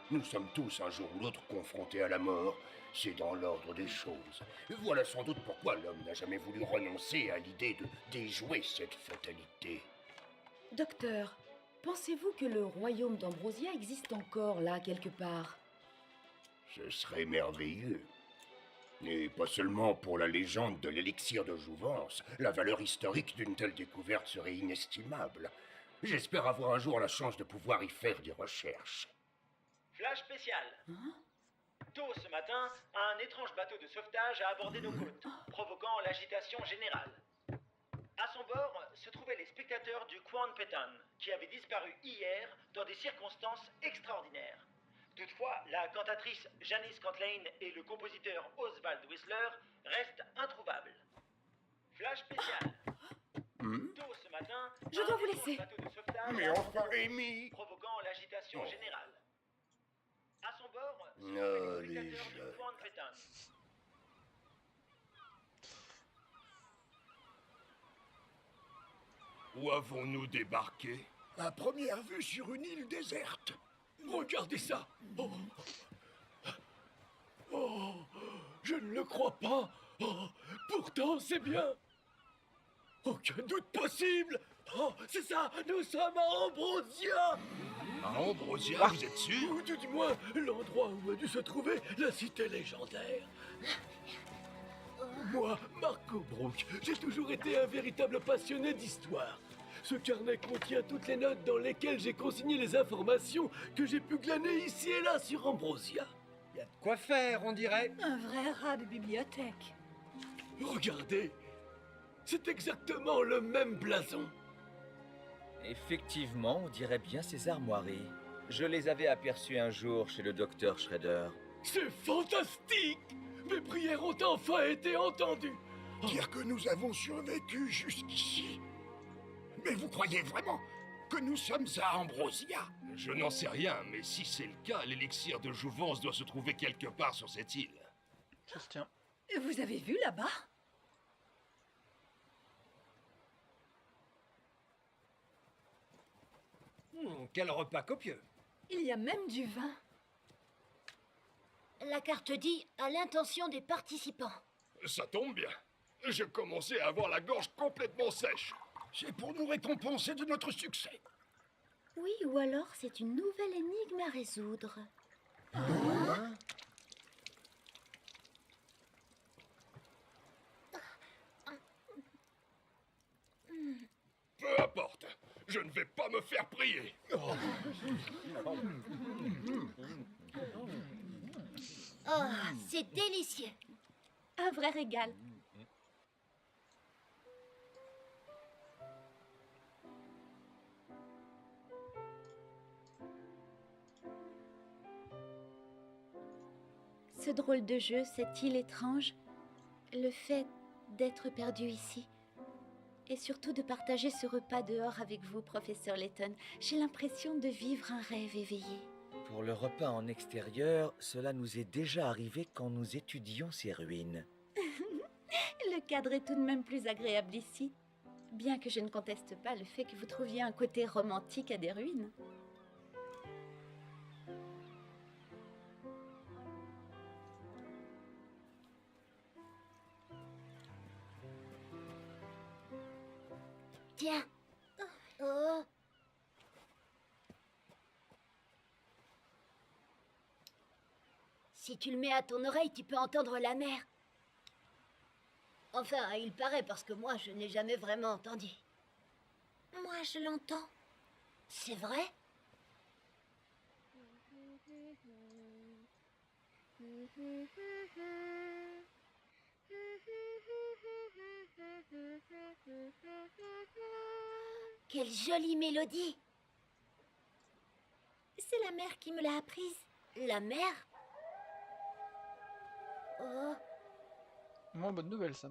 Nous sommes tous un jour ou l'autre confrontés à la mort. C'est dans l'ordre des choses. Voilà sans doute pourquoi l'homme n'a jamais voulu renoncer à l'idée de déjouer cette fatalité. Docteur, pensez-vous que le royaume d'Ambrosia existe encore là quelque part? Ce serait merveilleux. Et pas seulement pour la légende de l'élixir de jouvence, la valeur historique d'une telle découverte serait inestimable. J'espère avoir un jour la chance de pouvoir y faire des recherches. Flash spécial. Tôt ce matin, un étrange bateau de sauvetage a abordé nos côtes, provoquant l'agitation générale. À son bord se trouvaient les spectateurs du Quan Petan, qui avaient disparu hier dans des circonstances extraordinaires. Toutefois, la cantatrice Janice Cantlane et le compositeur Oswald Whistler restent introuvables. Flash spécial. Tôt ce matin, Je dois vous laisser. bateau de sauvetage Mais a enfin, abordé, Amy! provoquant l'agitation générale. À son bord se trouvaient Oh, les les spectateurs du jeunes. Quan Petan. Où avons-nous débarqué? À première vue sur une île déserte. Regardez ça. Oh. Oh, je ne le crois pas. Oh, pourtant, c'est bien. Aucun doute possible. Oh, c'est ça, nous sommes à Ambrosia. À Ambrosia, vous êtes sûr? Ou tout du moins, l'endroit où a dû se trouver la cité légendaire. Moi, Marco Brook, j'ai toujours été un véritable passionné d'histoire. Ce carnet contient toutes les notes dans lesquelles j'ai consigné les informations que j'ai pu glaner ici et là sur Ambrosia. Y a de quoi faire, on dirait. Un vrai rat de bibliothèque. Regardez, c'est exactement le même blason. Effectivement, on dirait bien ces armoiries. Je les avais aperçues un jour chez le docteur Shredder. C'est fantastique! Mes prières ont enfin été entendues. Dire que nous avons survécu jusqu'ici. Mais vous croyez vraiment que nous sommes à Ambrosia? Je n'en sais rien, mais si c'est le cas, l'élixir de jouvence doit se trouver quelque part sur cette île. Ça se tient. Vous avez vu là-bas? Quel repas copieux. Il y a même du vin. La carte dit à l'intention des participants. Ça tombe bien. Je commençais à avoir la gorge complètement sèche. C'est pour nous récompenser de notre succès. Oui, ou alors c'est une nouvelle énigme à résoudre. Peu importe. Je ne vais pas me faire prier. Oh, c'est délicieux. Un vrai régal. Ce drôle de jeu, cette île étrange, le fait d'être perdu ici, et surtout de partager ce repas dehors avec vous, professeur Layton, j'ai l'impression de vivre un rêve éveillé. Pour le repas en extérieur, cela nous est déjà arrivé quand nous étudions ces ruines. Le cadre est tout de même plus agréable ici, bien que je ne conteste pas le fait que vous trouviez un côté romantique à des ruines. Tiens. Oh. Si tu le mets à ton oreille, tu peux entendre la mer. Enfin, il paraît parce que moi, je n'ai jamais vraiment entendu. Moi, je l'entends. C'est vrai? Quelle jolie mélodie! C'est la mère qui me l'a apprise. La mer? Oh, Moins bonne nouvelle, ça.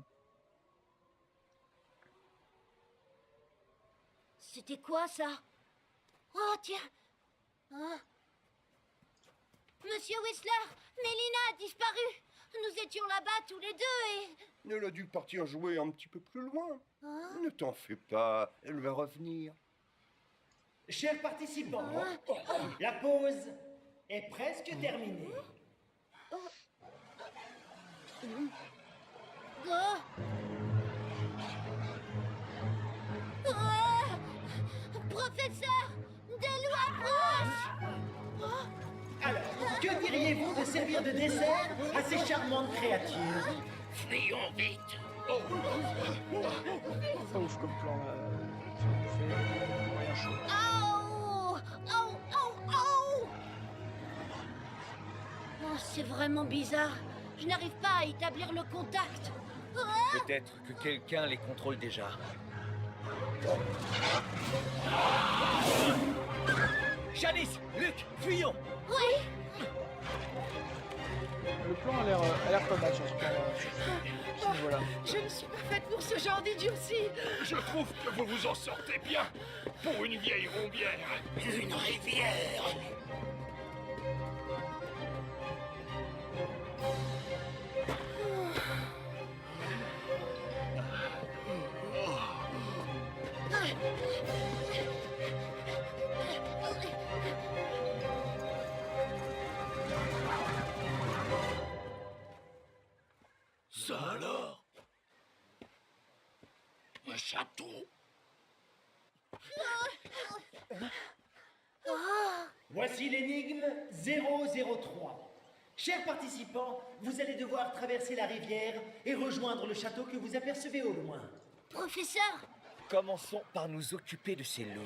c'était quoi ça? Oh, tiens! Oh. Monsieur Whistler, Mélina a disparu! Nous étions là-bas tous les deux et... Elle a dû partir jouer un petit peu plus loin. Oh. Ne t'en fais pas, elle va revenir. Chers participants, la pause est presque terminée. Oh. Oh. Professeur, des loups approchent! Alors, que choisiriez-vous de servir de dessert à ces charmantes créatures? Fuyons vite. Pas ouf comme plan là. Fait moyen chaud. Oh, oh, oh, oh. Oh, c'est vraiment bizarre. Je n'arrive pas à établir le contact. Peut-être que quelqu'un les contrôle déjà. Janice, Luc, fuyons! Oui. Le plan a l'air pas mal sur ce plan. Voilà. Je ne suis pas faite pour ce genre d'idiotie. Je trouve que vous vous en sortez bien pour une vieille rombière. Une rivière. Ça alors? Un château. Voici l'énigme 003. Chers participants, vous allez devoir traverser la rivière et rejoindre le château que vous apercevez au loin. Professeur, Commençons par nous occuper de ces loups.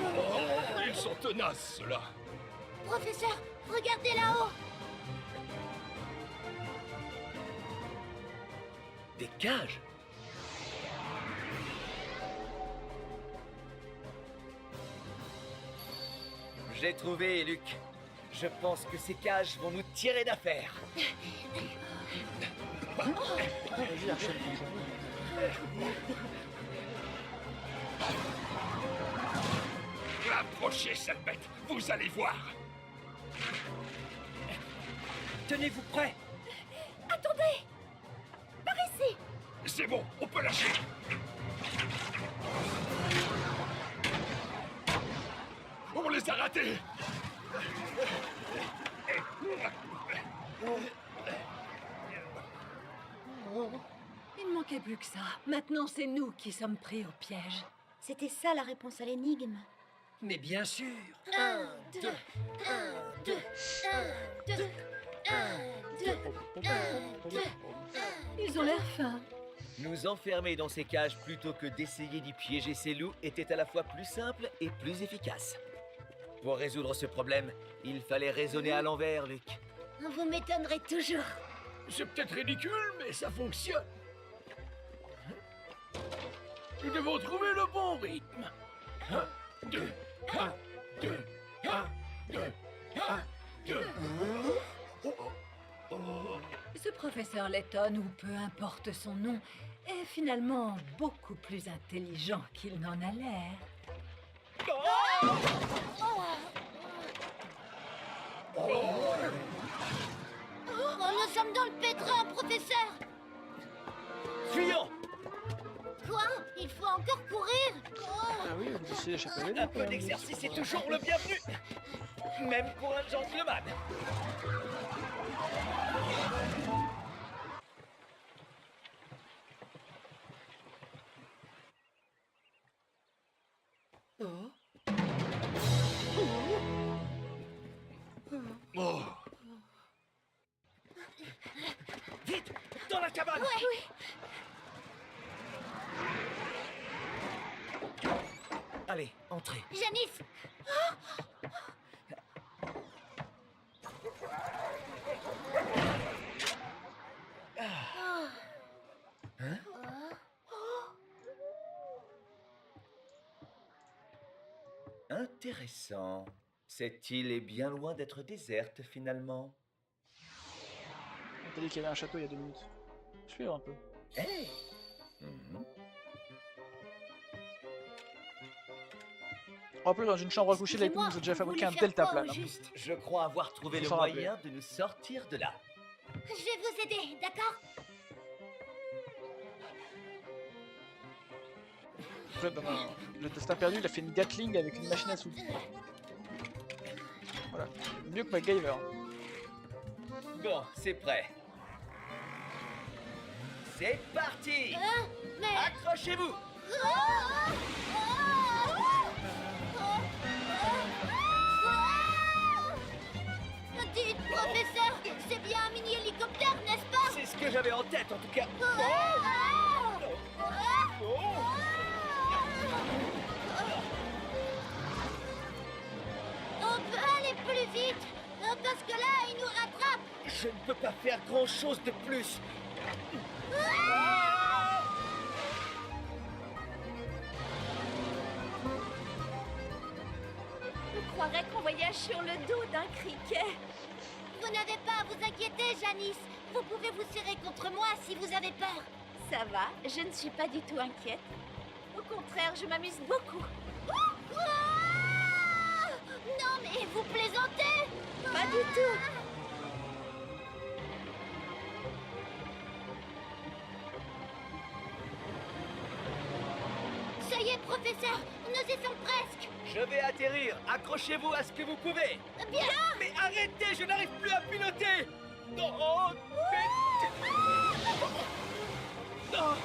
Oh, ils sont tenaces, ceux-là. professeur, regardez là-haut. Des cages? J'ai trouvé, Luc. Je pense que ces cages vont nous tirer d'affaire. Vas-y, Archel, Approchez, sale bête. Vous allez voir. Tenez-vous prêts. Attendez. Par ici. C'est bon, on peut lâcher. On les a ratés. Il ne manquait plus que ça. Maintenant, c'est nous qui sommes pris au piège. C'était ça la réponse à l'énigme. Mais bien sûr. 1, 2, 1, 2, 1, 2, 1, 2, 1, 2, 1. Ils ont l'air fins. Nous enfermer dans ces cages plutôt que d'essayer d'y piéger ces loups était à la fois plus simple et plus efficace. Pour résoudre ce problème, il fallait raisonner à l'envers, Luc. Vous m'étonnerez toujours. C'est peut-être ridicule, mais ça fonctionne. Nous devons trouver le bon rythme. 1, 2, 1, 2, 1, 2, 1, 2. Ce professeur Letton, ou peu importe son nom, est finalement beaucoup plus intelligent qu'il n'en a l'air. Nous sommes dans le pétrin, professeur. Fuyons! Quoi? Il faut encore courir? Ah oui, vous essayez d'échapper. Un peu d'exercice est toujours le bienvenu, même pour un gentleman. Oh. Vite, dans la cabane. Oui. Allez, entrez. Janice. Hein? Intéressant. Cette île est bien loin d'être déserte, finalement. On t'a dit qu'il y avait un château il y a 2 minutes. Suivre un peu. Hey! En plus, dans une chambre à coucher, là, nous ont déjà fabriqué un deltaplane. Je crois avoir trouvé Faut le s'en rappeler. moyen de nous sortir de là. Je vais vous aider, d'accord? En fait, dans le destin perdu, il a fait une Gatling avec une machine à sous. Voilà. Mieux que MacGyver. Bon, c'est prêt. C'est parti! Mais... Accrochez-vous! Ah, ah, ah, ah, ah, ah. que j'avais en tête, en tout cas. On peut aller plus vite, parce que là, il nous rattrape. Je ne peux pas faire grand-chose de plus. On croirait qu'on voyage sur le dos d'un criquet. Vous n'avez pas à vous inquiéter, Janice. Vous pouvez vous serrer contre moi si vous avez peur. Ça va, je ne suis pas du tout inquiète. Au contraire, je m'amuse beaucoup. Non, mais vous plaisantez. Pas du tout. Ça y est, professeur, nous y sommes presque. Je vais atterrir. Accrochez-vous à ce que vous pouvez. Bien. Mais arrêtez, je n'arrive plus à piloter. Non, oh, non.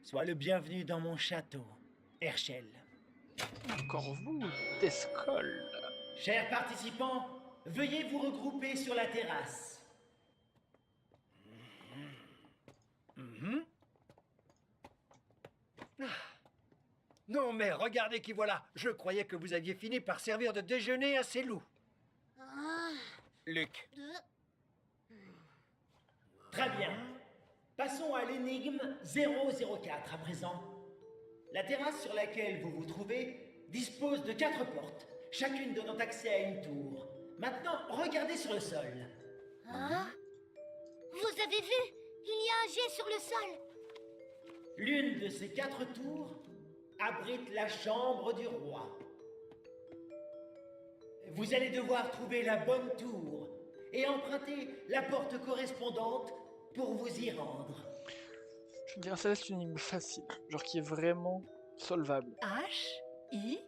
Sois le bienvenu dans mon château, Herschel. Encore vous, Descol. Chers participants, veuillez vous regrouper sur la terrasse. Non mais regardez qui voilà. Je croyais que vous aviez fini par servir de déjeuner à ces loups. Luc. Très bien. Passons à l'énigme 004 à présent. La terrasse sur laquelle vous vous trouvez dispose de 4 portes, chacune donnant accès à une tour. Maintenant, regardez sur le sol. Hein? Vous avez vu? Il y a un jet sur le sol. L'une de ces 4 tours abrite la chambre du roi. Vous allez devoir trouver la bonne tour et emprunter la porte correspondante pour vous y rendre. Je dirais ça c'est une énigme facile, genre qui est vraiment solvable. H-I-K-G.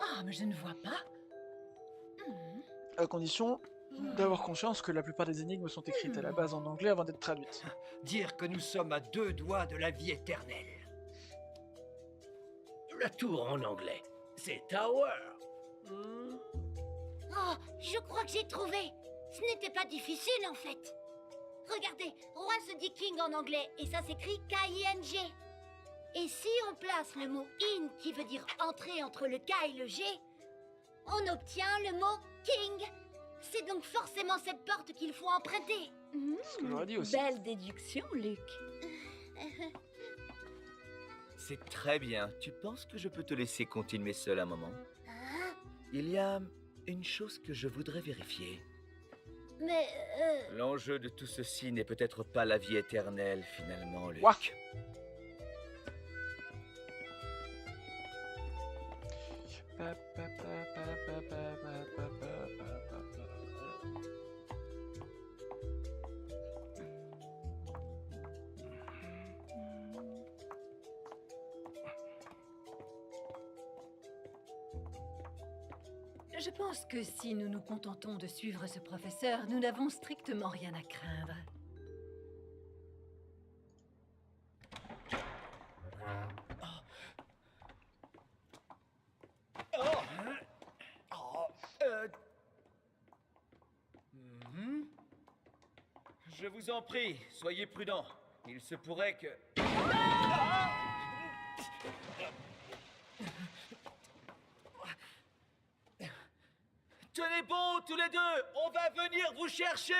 Ah, mais je ne vois pas. À condition d'avoir conscience que la plupart des énigmes sont écrites à la base en anglais avant d'être traduites. Dire que nous sommes à 2 doigts de la vie éternelle. La tour en anglais, c'est Tower. Oh, je crois que j'ai trouvé. Ce n'était pas difficile en fait. Regardez, roi se dit king en anglais et ça s'écrit K-I-N-G. Et si on place le mot in qui veut dire entrer entre le K et le G, on obtient le mot king. C'est donc forcément cette porte qu'il faut emprunter. Ce que j'aurais dit aussi. Belle déduction, Luc. C'est très bien. Tu penses que je peux te laisser continuer seul un moment? Hein? Il y a une chose que je voudrais vérifier. Mais L'enjeu de tout ceci n'est peut-être pas la vie éternelle, finalement, Luc. Quoi? Je pense que si nous nous contentons de suivre ce professeur, nous n'avons strictement rien à craindre. Je vous en prie, soyez prudents. Il se pourrait que... Tenez bon, tous les deux! On va venir vous chercher!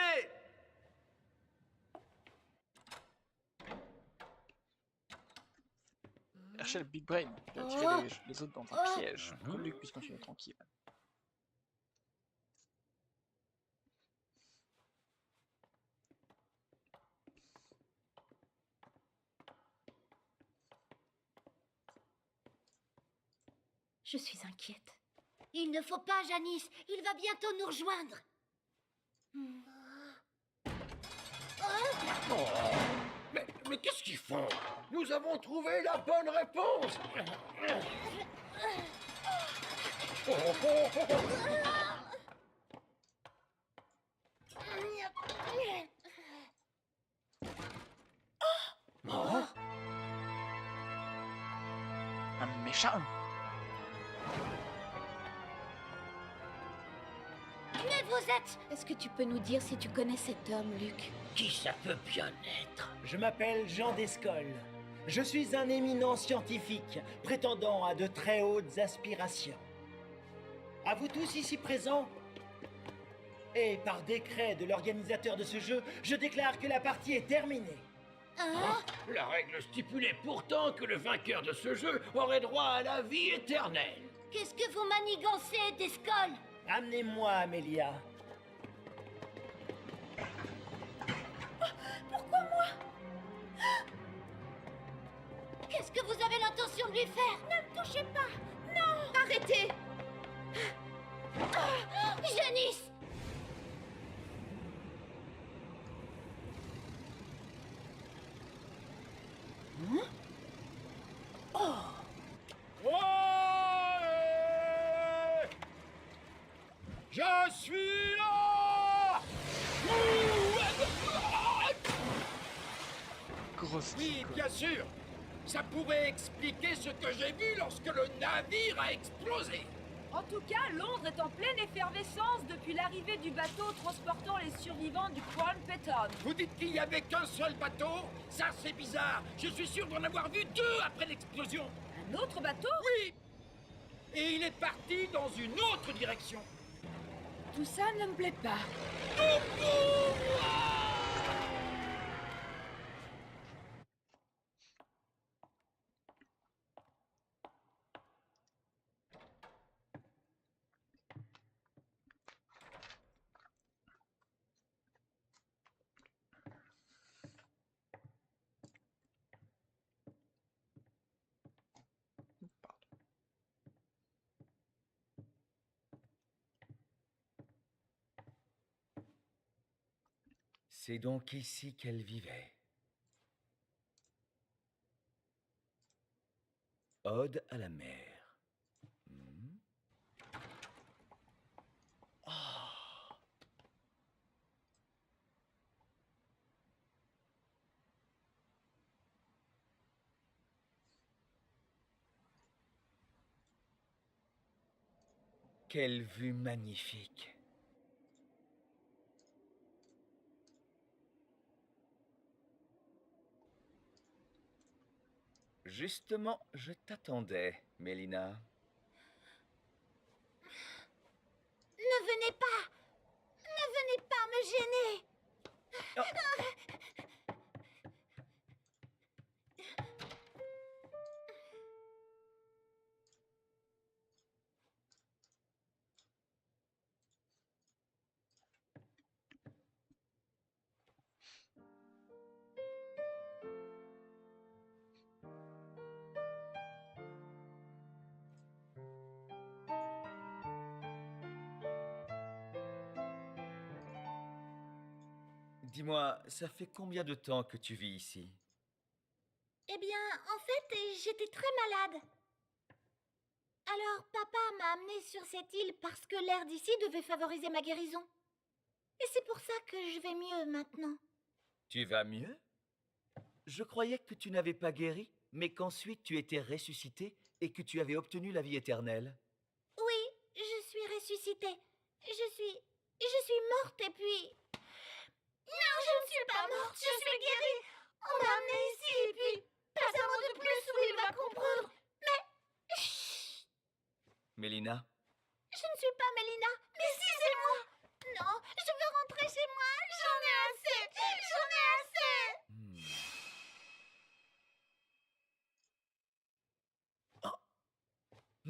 Herschel Big Brain, il a tiré les autres dans un piège, pour que Luc puisse continuer tranquille. Je suis inquiète. il ne faut pas, Janice. Il va bientôt nous rejoindre. Mais qu'est-ce qu'ils font? Nous avons trouvé la bonne réponse. Oh. Un méchant. Mais vous êtes... Est-ce que tu peux nous dire si tu connais cet homme, Luc? Qui ça peut bien être? Je m'appelle Jean Descoles. Je suis un éminent scientifique, prétendant à de très hautes aspirations. À vous tous ici présents, et par décret de l'organisateur de ce jeu, je déclare que la partie est terminée. La règle stipulait pourtant que le vainqueur de ce jeu aurait droit à la vie éternelle. Qu'est-ce que vous manigancez, Descoles? Amenez-moi Amélia. Pourquoi moi? Qu'est-ce que vous avez l'intention de lui faire? Ne me touchez pas! Non! Arrêtez! Janice! Ouais! Je suis là! Grosse. Oui, bien sûr. Ça pourrait expliquer ce que j'ai vu lorsque le navire a explosé. En tout cas, Londres est en pleine effervescence depuis l'arrivée du bateau transportant les survivants du Crown Petton. Vous dites qu'il n'y avait qu'un seul bateau? Ça, c'est bizarre. Je suis sûr d'en avoir vu deux après l'explosion. Un autre bateau? Oui. Et il est parti dans une autre direction. Tout ça ne me plaît pas. C'est donc ici qu'elle vivait. Ode à la mer. Quelle vue magnifique! Justement, je t'attendais, Mélina. Ne venez pas! Ne venez pas me gêner! Dis-moi, ça fait combien de temps que tu vis ici? Eh bien, en fait, j'étais très malade. Alors, papa m'a amenée sur cette île parce que l'air d'ici devait favoriser ma guérison. Et c'est pour ça que je vais mieux maintenant. Tu vas mieux? Je croyais que tu n'avais pas guéri, mais qu'ensuite tu étais ressuscité et que tu avais obtenu la vie éternelle. Oui, je suis ressuscitée. Je suis morte et puis... Non, je ne suis pas morte, je suis guérie. On m'a amenée ici et puis... Pas un mot de plus ou il va comprendre. Mais... Chut. Mélina, Je ne suis pas Mélina, mais si c'est moi. Non, je veux rentrer chez moi. J'en ai assez. J'en ai assez.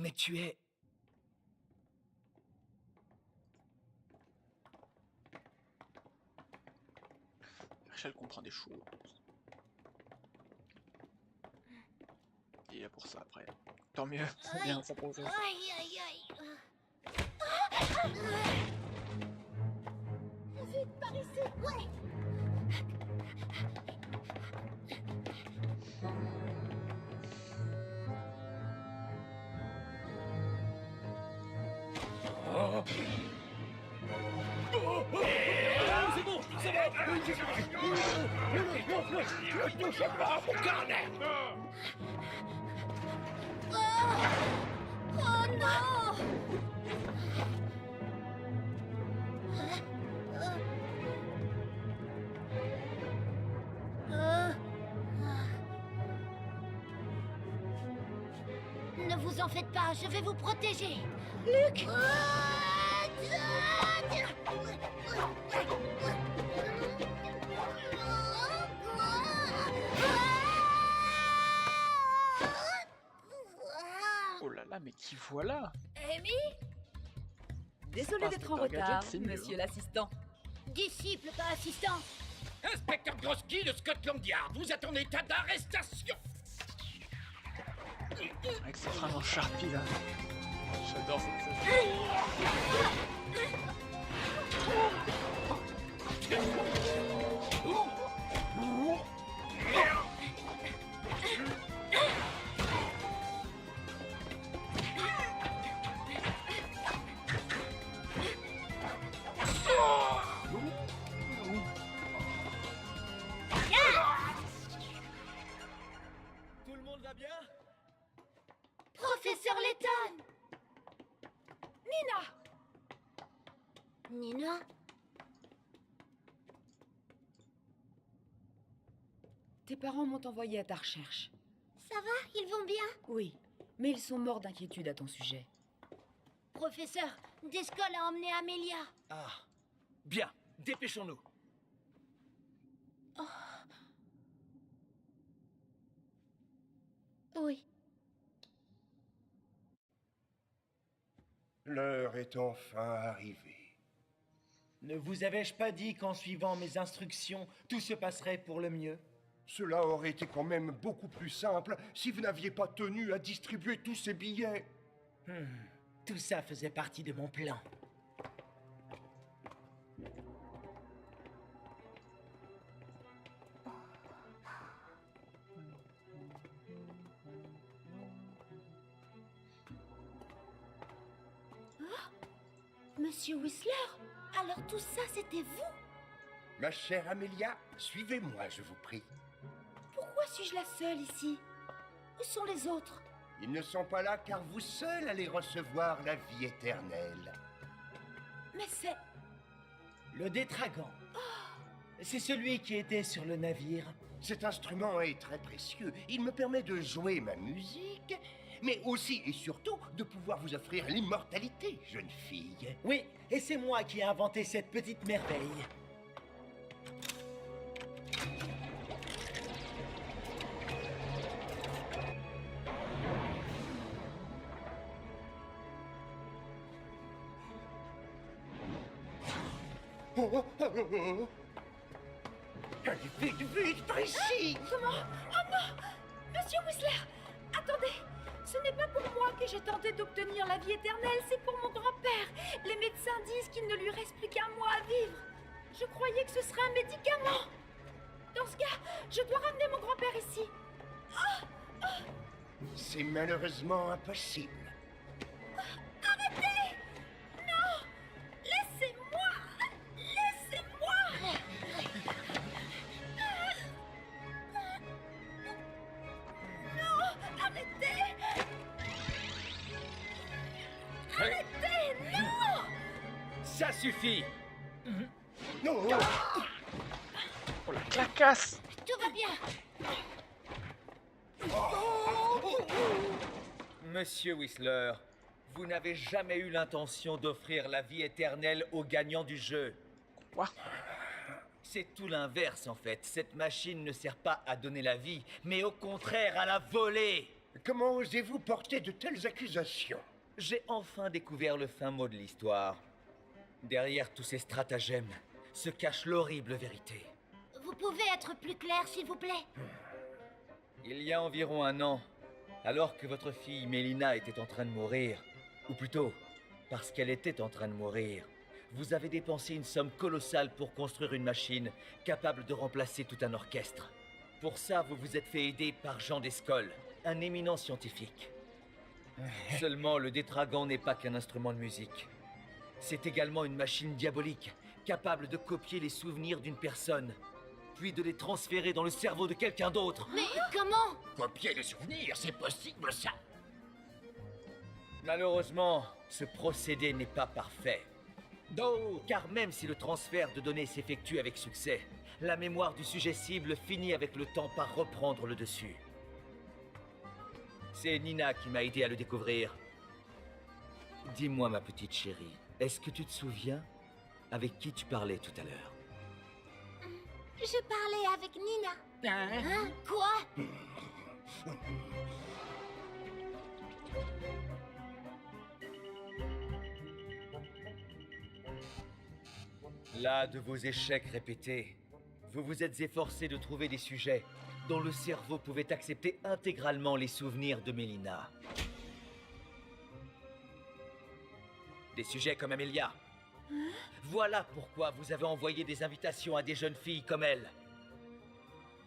mais tu es... Rachel comprend des choses. Il est là pour ça après. Tant mieux, c'est bien, ça progresse. Aïe, aïe, aïe. Vite, par ici. Ouais. C'est bon, ça va. Ne touchez pas à mon carnet. Oh non! Ne vous en faites pas, je vais vous protéger. Luc! Oh là là, mais qui voilà? Amy? Désolé Ah, d'être en Inspecteur Gadget, retard, c'est mieux, monsieur hein. l'assistant. Disciple, pas assistant. Inspecteur Grosky de Scotland Yard, vous êtes en état d'arrestation. Avec ses phrases en Sharpie là. J'adore cette scène. Tout le monde va bien? Professeur Letton! Nina? Nina? Tes parents m'ont envoyé à ta recherche. Ça va? Ils vont bien? Oui, mais ils sont morts d'inquiétude à ton sujet. Professeur, Descol a emmené Amelia. Ah, bien, dépêchons-nous. Oui. L'heure est enfin arrivée. Ne vous avais-je pas dit qu'en suivant mes instructions, tout se passerait pour le mieux? Cela aurait été quand même beaucoup plus simple si vous n'aviez pas tenu à distribuer tous ces billets. Tout ça faisait partie de mon plan. Monsieur Whistler? Alors tout ça, c'était vous? Ma chère Amélia, suivez-moi, je vous prie. Pourquoi suis-je la seule ici? Où sont les autres? Ils ne sont pas là car vous seul allez recevoir la vie éternelle. Mais c'est... Le détraquant. C'est celui qui était sur le navire. Cet instrument est très précieux. Il me permet de jouer ma musique, mais aussi et surtout de pouvoir vous offrir l'immortalité, jeune fille. Oui, et c'est moi qui ai inventé cette petite merveille. Allez, vite, vite, par ici! Comment? Oh non! Monsieur Whistler! Attendez! Ce n'est pas pour moi que j'ai tenté d'obtenir la vie éternelle, c'est pour mon grand-père. Les médecins disent qu'il ne lui reste plus qu'un mois à vivre. Je croyais que ce serait un médicament. Dans ce cas, je dois ramener mon grand-père ici. C'est malheureusement impossible. Arrêtez! Non! Laissez-moi! Laissez-moi! Non! Arrêtez! Arrêtez! Non! Ça suffit. Non! Oh la clacasse! Tout va bien. Monsieur Whistler, vous n'avez jamais eu l'intention d'offrir la vie éternelle aux gagnants du jeu. Quoi? C'est tout l'inverse en fait. Cette machine ne sert pas à donner la vie, mais au contraire à la voler. Comment osez-vous porter de telles accusations? J'ai enfin découvert le fin mot de l'histoire. Derrière tous ces stratagèmes se cache l'horrible vérité. Vous pouvez être plus clair, s'il vous plaît? Il y a environ un an, alors que votre fille Mélina était en train de mourir, ou plutôt, parce qu'elle était en train de mourir, vous avez dépensé une somme colossale pour construire une machine capable de remplacer tout un orchestre. Pour ça, vous vous êtes fait aider par Jean Descol, un éminent scientifique. Seulement, le détragan n'est pas qu'un instrument de musique. C'est également une machine diabolique, capable de copier les souvenirs d'une personne, puis de les transférer dans le cerveau de quelqu'un d'autre. Mais comment? Copier les souvenirs, c'est possible ça? Malheureusement, ce procédé n'est pas parfait. Car même si le transfert de données s'effectue avec succès, la mémoire du sujet cible finit avec le temps par reprendre le dessus. C'est Nina qui m'a aidé à le découvrir. Dis-moi, ma petite chérie, est-ce que tu te souviens avec qui tu parlais tout à l'heure? Je parlais avec Nina. Hein? Quoi? Là, de vos échecs répétés, vous vous êtes efforcé de trouver des sujets dont le cerveau pouvait accepter intégralement les souvenirs de Mélina. Des sujets comme Amelia. Voilà pourquoi vous avez envoyé des invitations à des jeunes filles comme elle.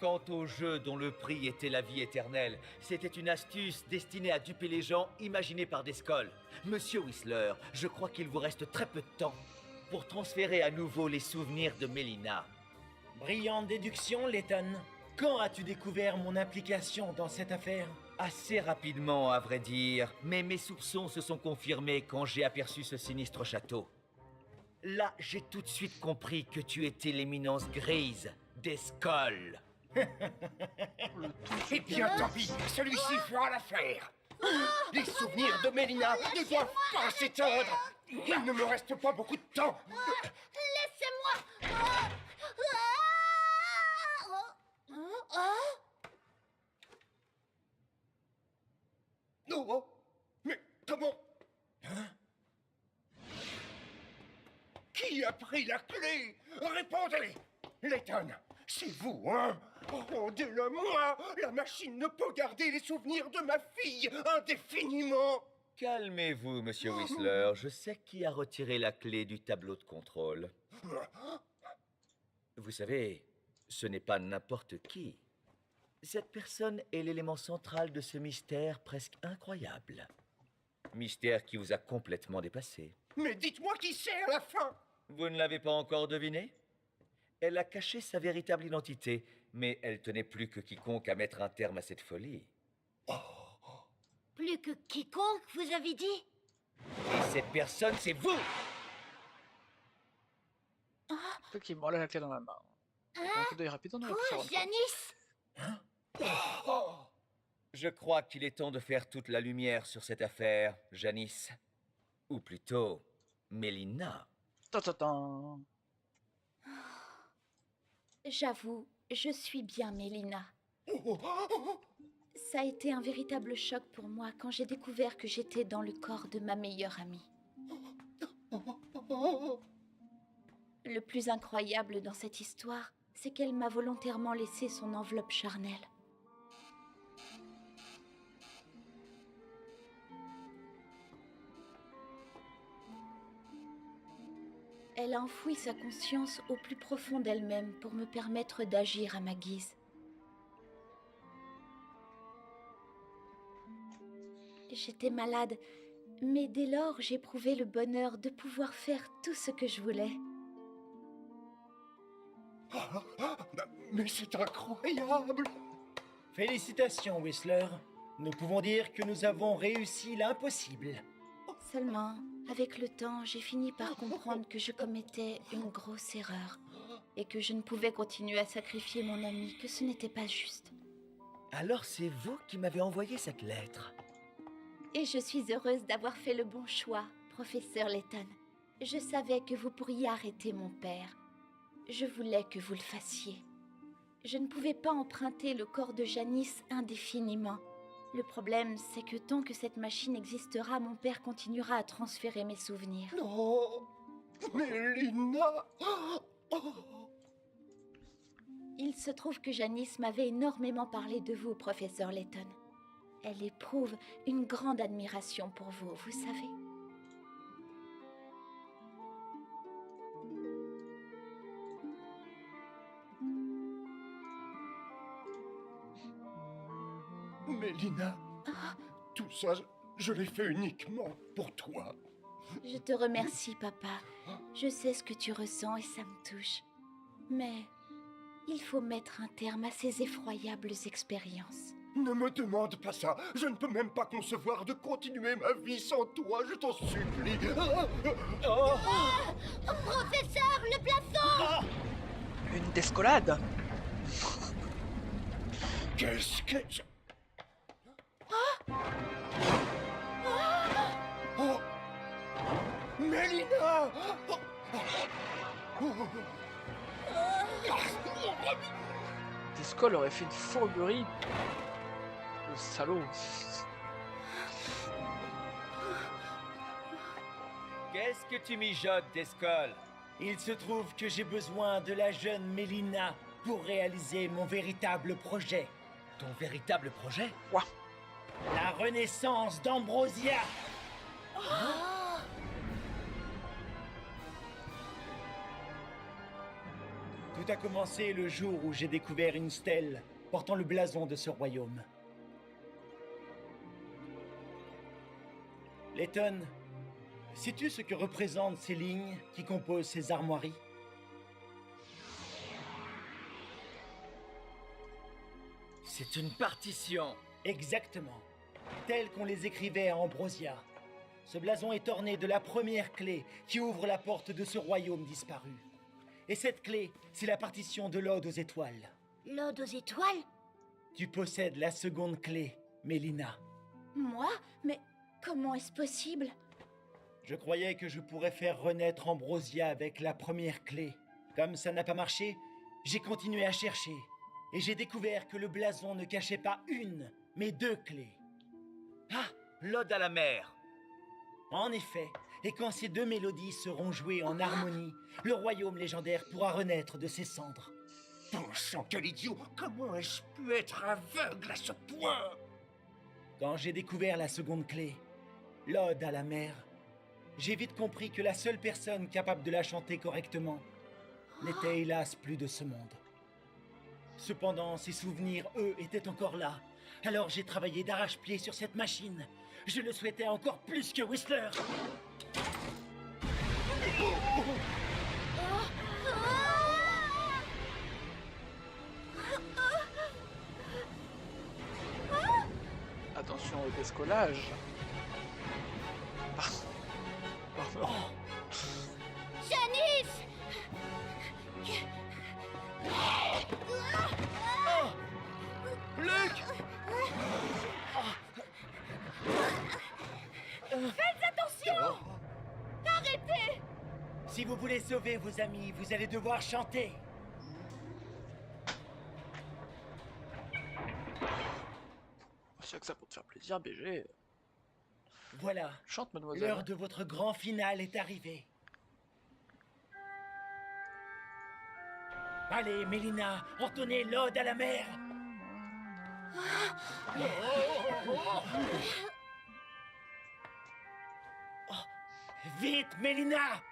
Quant au jeu dont le prix était la vie éternelle, c'était une astuce destinée à duper les gens imaginée par des scoles. Monsieur Whistler, je crois qu'il vous reste très peu de temps pour transférer à nouveau les souvenirs de Mélina. Brillante déduction, Letton. Quand as-tu découvert mon implication dans cette affaire? Assez rapidement, à vrai dire, mais mes soupçons se sont confirmés quand j'ai aperçu ce sinistre château. Là, j'ai tout de suite compris que tu étais l'éminence grise des scoles. Eh bien, tant pis, celui-ci fera l'affaire. Les souvenirs de Mélina ne doivent pas s'éteindre. Il ne me reste pas beaucoup de temps. Laissez-moi. Non, mais comment? Hein? Qui a pris la clé? Répondez! Letton, c'est vous, hein? Rendez-le-moi! La machine ne peut garder les souvenirs de ma fille indéfiniment! Calmez-vous, monsieur Whistler. Je sais qui a retiré la clé du tableau de contrôle. Vous savez, ce n'est pas n'importe qui. Cette personne est l'élément central de ce mystère presque incroyable. Mystère qui vous a complètement dépassé. Mais dites-moi qui c'est à la fin! Vous ne l'avez pas encore deviné? Elle a caché sa véritable identité, mais elle tenait plus que quiconque à mettre un terme à cette folie. Plus que quiconque, vous avez dit? Et cette personne, c'est vous! Effectivement, elle a la clé dans la main. Un coup d'œil rapide, on aurait pu s'en rendre compte. Janice? Je crois qu'il est temps de faire toute la lumière sur cette affaire, Janice. Ou plutôt, Mélina. Ta-ta-tan. J'avoue, je suis bien Mélina. Ça a été un véritable choc pour moi quand j'ai découvert que j'étais dans le corps de ma meilleure amie. Le plus incroyable dans cette histoire, c'est qu'elle m'a volontairement laissé son enveloppe charnelle. Elle a enfoui sa conscience au plus profond d'elle-même pour me permettre d'agir à ma guise. J'étais malade, mais dès lors, j'éprouvais le bonheur de pouvoir faire tout ce que je voulais. Mais c'est incroyable! Félicitations, Whistler. Nous pouvons dire que nous avons réussi l'impossible. Seulement, avec le temps, j'ai fini par comprendre que je commettais une grosse erreur et que je ne pouvais continuer à sacrifier mon ami, que ce n'était pas juste. Alors c'est vous qui m'avez envoyé cette lettre. Et je suis heureuse d'avoir fait le bon choix, professeur Letton. Je savais que vous pourriez arrêter mon père. Je voulais que vous le fassiez. Je ne pouvais pas emprunter le corps de Janice indéfiniment. Le problème, c'est que tant que cette machine existera, mon père continuera à transférer mes souvenirs. Non, Mélina! Il se trouve que Janice m'avait énormément parlé de vous, professeur Letton. Elle éprouve une grande admiration pour vous, vous savez. Mélina, tout ça, Je l'ai fait uniquement pour toi. Je te remercie, papa. Je sais ce que tu ressens et ça me touche. Mais il faut mettre un terme à ces effroyables expériences. Ne me demande pas ça. Je ne peux même pas concevoir de continuer ma vie sans toi, je t'en supplie. Professeur, le plafond! Une descolade. Qu'est-ce que... Oh, Mélina! Descol aurait fait une fourberie. Le salaud. Qu'est-ce que tu mijotes, Descol? Il se trouve que j'ai besoin de la jeune Mélina pour réaliser mon véritable projet. Ton véritable projet? Quoi? La renaissance d'Ambrosia. Tout a commencé le jour où j'ai découvert une stèle portant le blason de ce royaume. Letton, sais-tu ce que représentent ces lignes qui composent ces armoiries? C'est une partition. Exactement. Telles qu'on les écrivait à Ambrosia. Ce blason est orné de la première clé qui ouvre la porte de ce royaume disparu. Et cette clé, c'est la partition de l'Ode aux étoiles. L'Ode aux étoiles? Tu possèdes la seconde clé, Mélina. Moi? Mais comment est-ce possible? Je croyais que je pourrais faire renaître Ambrosia avec la première clé. Comme ça n'a pas marché, j'ai continué à chercher. Et j'ai découvert que le blason ne cachait pas une, mais deux clés. Ah, l'Ode à la mer. En effet, et quand ces deux mélodies seront jouées en harmonie, le royaume légendaire pourra renaître de ses cendres. Bon sang, quel idiot! Comment ai-je pu être aveugle à ce point? Quand j'ai découvert la seconde clé, l'Ode à la mer, j'ai vite compris que la seule personne capable de la chanter correctement n'était hélas plus de ce monde. Cependant, ses souvenirs, eux, étaient encore là. Alors j'ai travaillé d'arrache-pied sur cette machine. Je le souhaitais encore plus que Whistler. Attention au descollage. Janice! Luc! Faites attention! Arrêtez! Si vous voulez sauver vos amis, vous allez devoir chanter. C'est que ça pour te faire plaisir, BG. Voilà. Chante, mademoiselle. L'heure de votre grand final est arrivée. Allez, Mélina, entonnez l'Ode à la mer. Oh, vite, Mélina!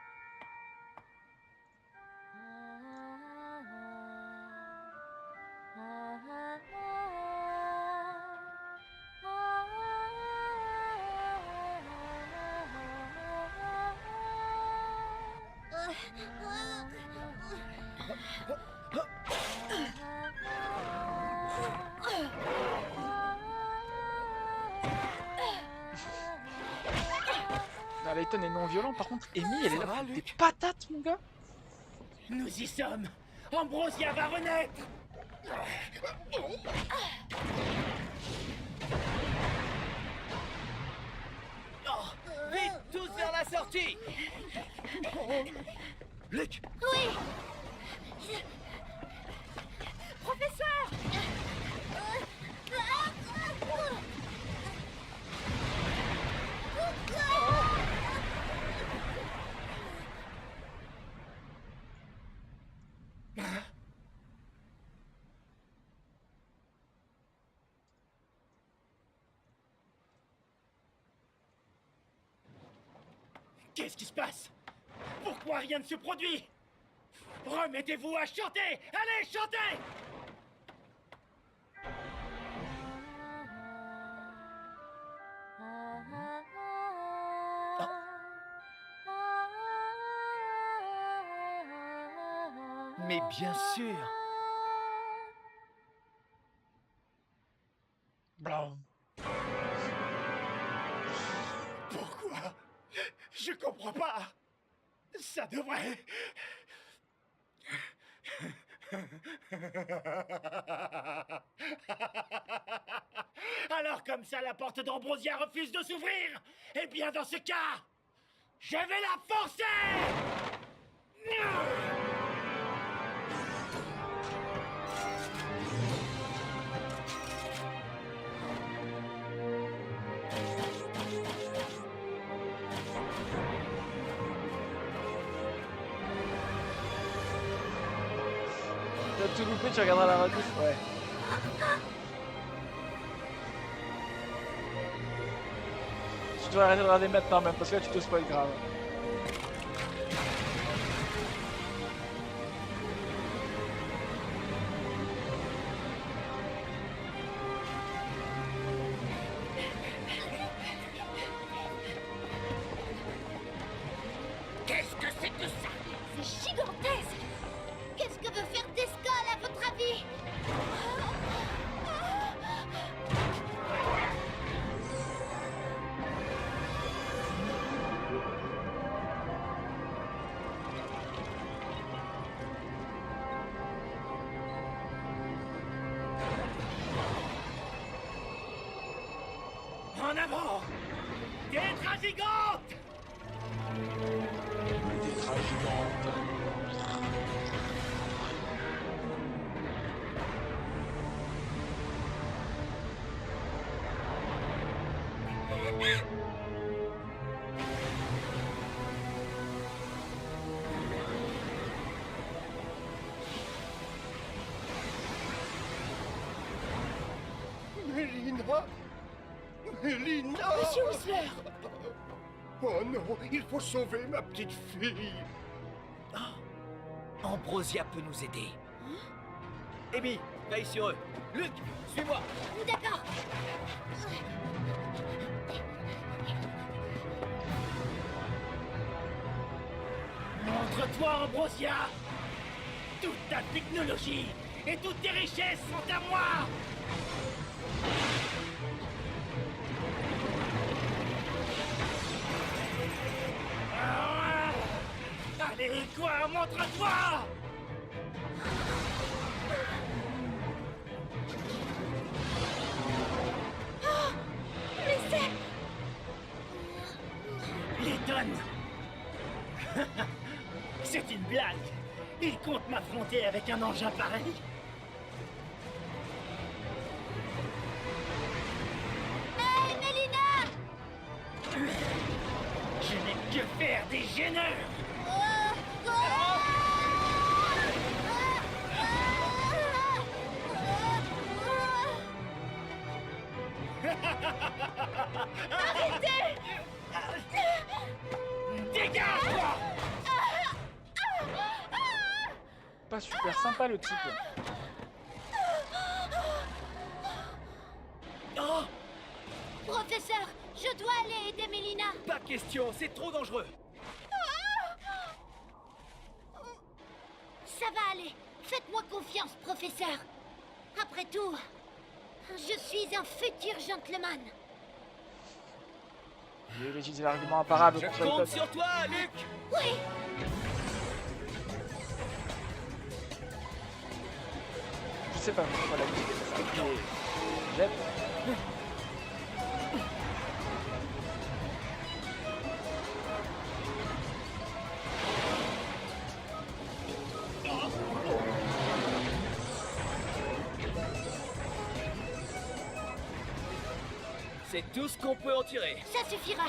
Layton est non violent, par contre, Amy, elle est là pour des patates, mon gars. Nous y sommes. Ambrosia va renaître. Oh, vite, tous vers la sortie. Luc! Oui! Professeur! Qu'est-ce qui se passe? Pourquoi rien ne se produit? Remettez-vous à chanter! Allez, chantez! Mais bien sûr. Blanc. Pourquoi? Je comprends pas. Ça devrait... Alors comme ça, la porte d'Ambrosia refuse de s'ouvrir. Eh bien, dans ce cas, je vais la forcer. T'as tout loupé, tu regarderas la rediff? Ouais. Tu dois arrêter de regarder maintenant même, parce que là tu te spoil grave. Qu'est-ce que c'est que ça? C'est gigantesque. Qu'est-ce que veut faire Descol à votre avis? En avant! Tétra gigante! Tétra gigante. Mélina! Mélina! Monsieur Whistler! Oh non, il faut sauver ma petite fille! Ambrosia peut nous aider. Amy, veille sur eux. Luc, suis-moi. D'accord. Montre-toi, Ambrosia! Toute ta technologie et toutes tes richesses sont à moi! Allez, quoi? Montre-toi! Mais c'est... Letton! C'est une blague! Il compte m'affronter avec un engin pareil? Hey, Mélina! Je n'ai que faire des gêneurs! Arrêtez! Dégage-toi! Pas super sympa le type. Oh! Professeur, je dois aller aider Mélina. Pas question, c'est trop dangereux. Ça va aller. Faites-moi confiance, professeur. Après tout, je suis un futur gentleman. Il a utilisé l'argument imparable Je pour compte ça. sur toi, Luc! Oui. Je sais pas pourquoi la musique est ça. Mais j'aime. C'est tout ce qu'on peut en tirer. Ça suffira.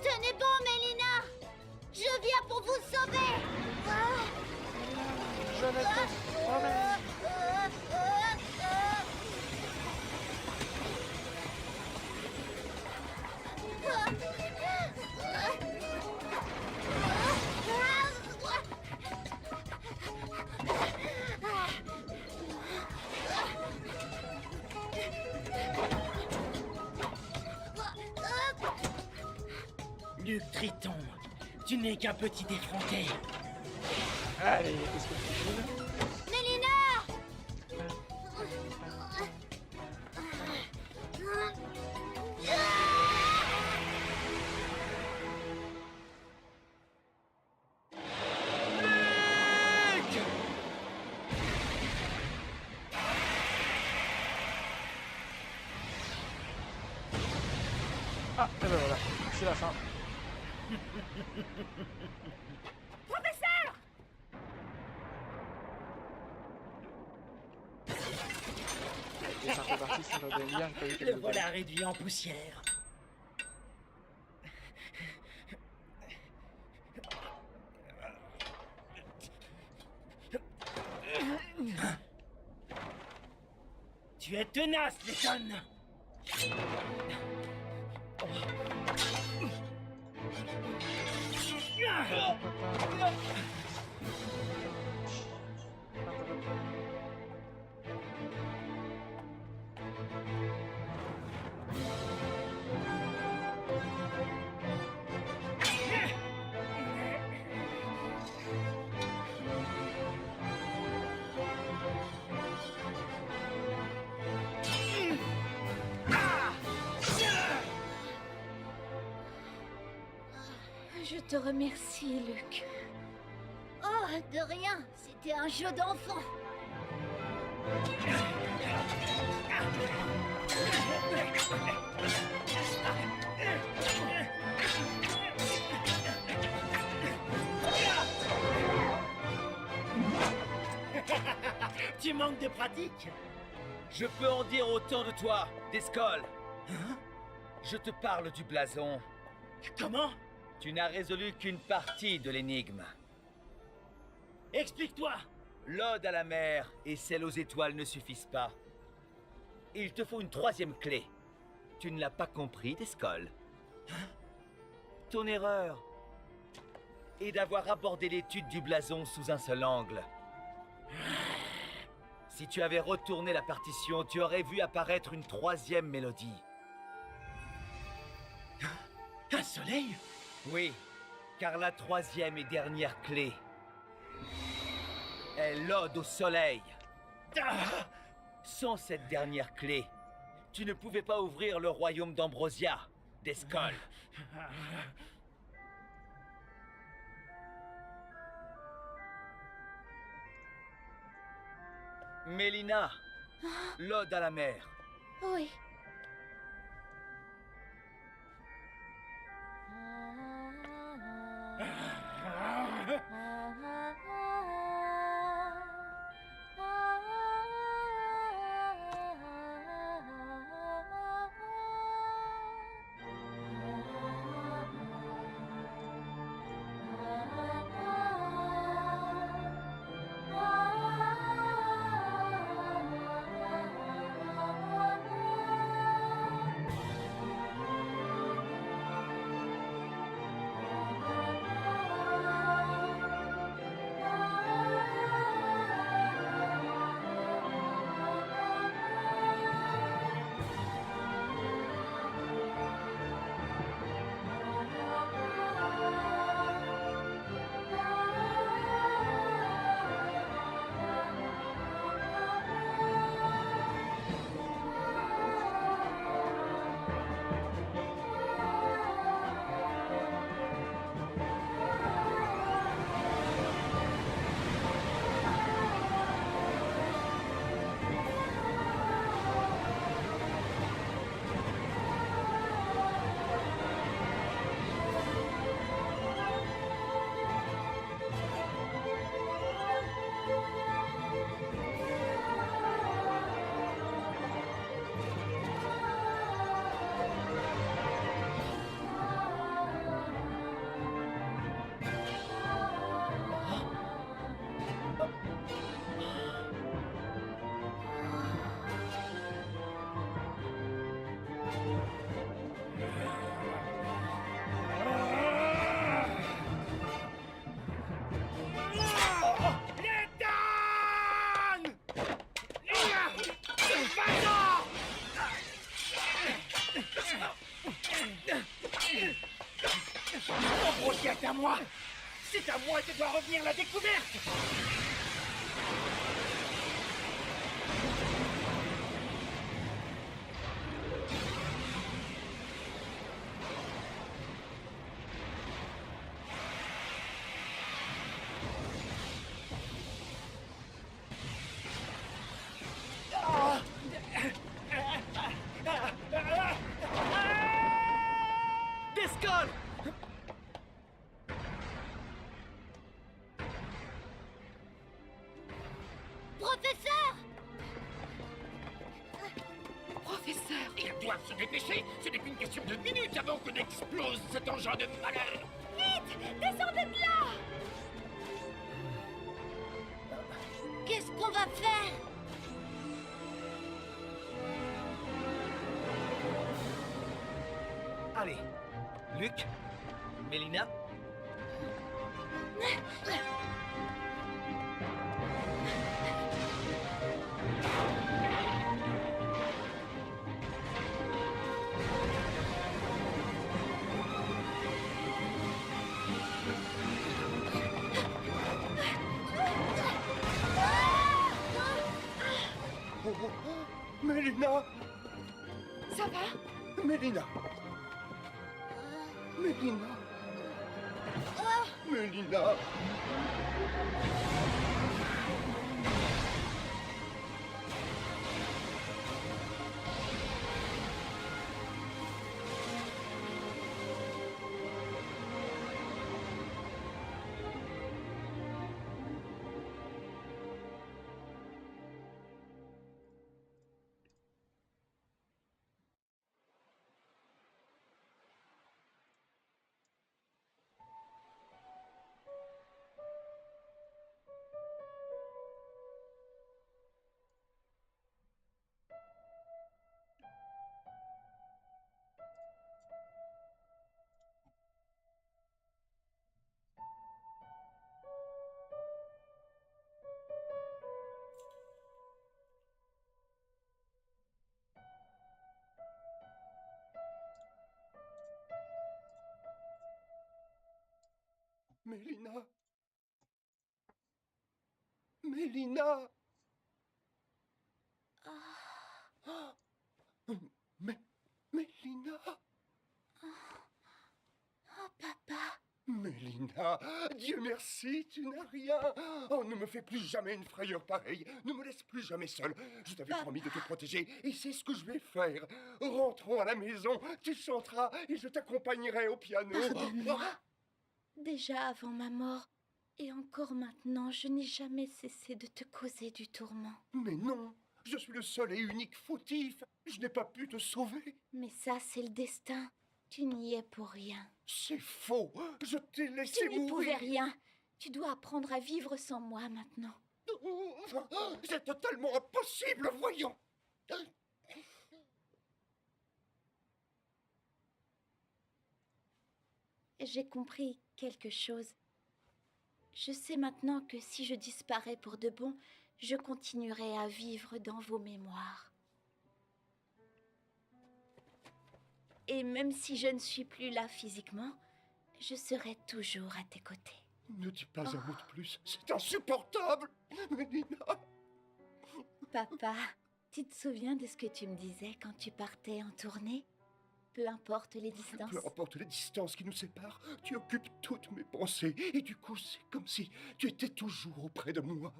Tenez bon, Mélina. Je viens pour vous sauver. Je ne te promets. Luc Triton, tu n'es qu'un petit effronté. Allez, qu'est-ce que tu fais là? Mélina! Ah, et ben voilà, c'est la fin. Professeur! Et ça fait partie, ça va bien, j'ai pas vu Le qu'elle voilà réduit en poussière. Tu es tenace, Letton. Je te remercie, Luc. Oh, de rien. C'était un jeu d'enfant. Tu manques de pratique. Je peux en dire autant de toi, Descol. Je te parle du blason. Comment? Tu n'as résolu qu'une partie de l'énigme. Explique-toi. L'ode à la mer et celle aux étoiles ne suffisent pas. Il te faut une troisième clé. Tu ne l'as pas compris, Descol. Ton erreur est d'avoir abordé l'étude du blason sous un seul angle. Si tu avais retourné la partition, tu aurais vu apparaître une troisième mélodie. Un soleil? Oui, car la troisième et dernière clé est l'ode au soleil. Sans cette dernière clé, tu ne pouvais pas ouvrir le royaume d'Ambrosia, Descol. Mélina, l'ode à la mer. Oui. est à moi. C'est à moi que doit revenir la découverte. Descol! Professeur! Professeur! Ils doivent se dépêcher. Ce n'est qu'une question de minutes avant que n'explose cet engin de malheur. Vite! Descendez de là! Qu'est-ce qu'on va faire? Allez, Luc, Mélina. Oh, oh, oh, Mélina! Ça va? Mélina! Mélina! Mélina! Mélina! Mélina! Ah. Mélina! Oh, papa! Mélina! Dieu merci, tu n'as rien! Oh, ne me fais plus jamais une frayeur pareille! Ne me laisse plus jamais seule! Je t'avais promis de te protéger, et c'est ce que je vais faire! Rentrons à la maison, tu chanteras, et je t'accompagnerai au piano! Pardonne-moi. Déjà avant ma mort, et encore maintenant, je n'ai jamais cessé de te causer du tourment. Mais non! Je suis le seul et unique fautif! Je n'ai pas pu te sauver! Mais ça, c'est le destin. Tu n'y es pour rien. C'est faux! Je t'ai laissé Tu n'y mourir! pouvais rien. Tu dois apprendre à vivre sans moi maintenant. C'est totalement impossible, voyons! J'ai compris quelque chose. Je sais maintenant que si je disparais pour de bon, je continuerai à vivre dans vos mémoires. Et même si je ne suis plus là physiquement, je serai toujours à tes côtés. Ne dis pas un mot de plus, c'est insupportable! Mélina! Papa, tu te souviens de ce que tu me disais quand tu partais en tournée? Peu importe les distances. Peu importe les distances qui nous séparent, tu occupes toutes mes pensées. Et du coup, c'est comme si tu étais toujours auprès de moi.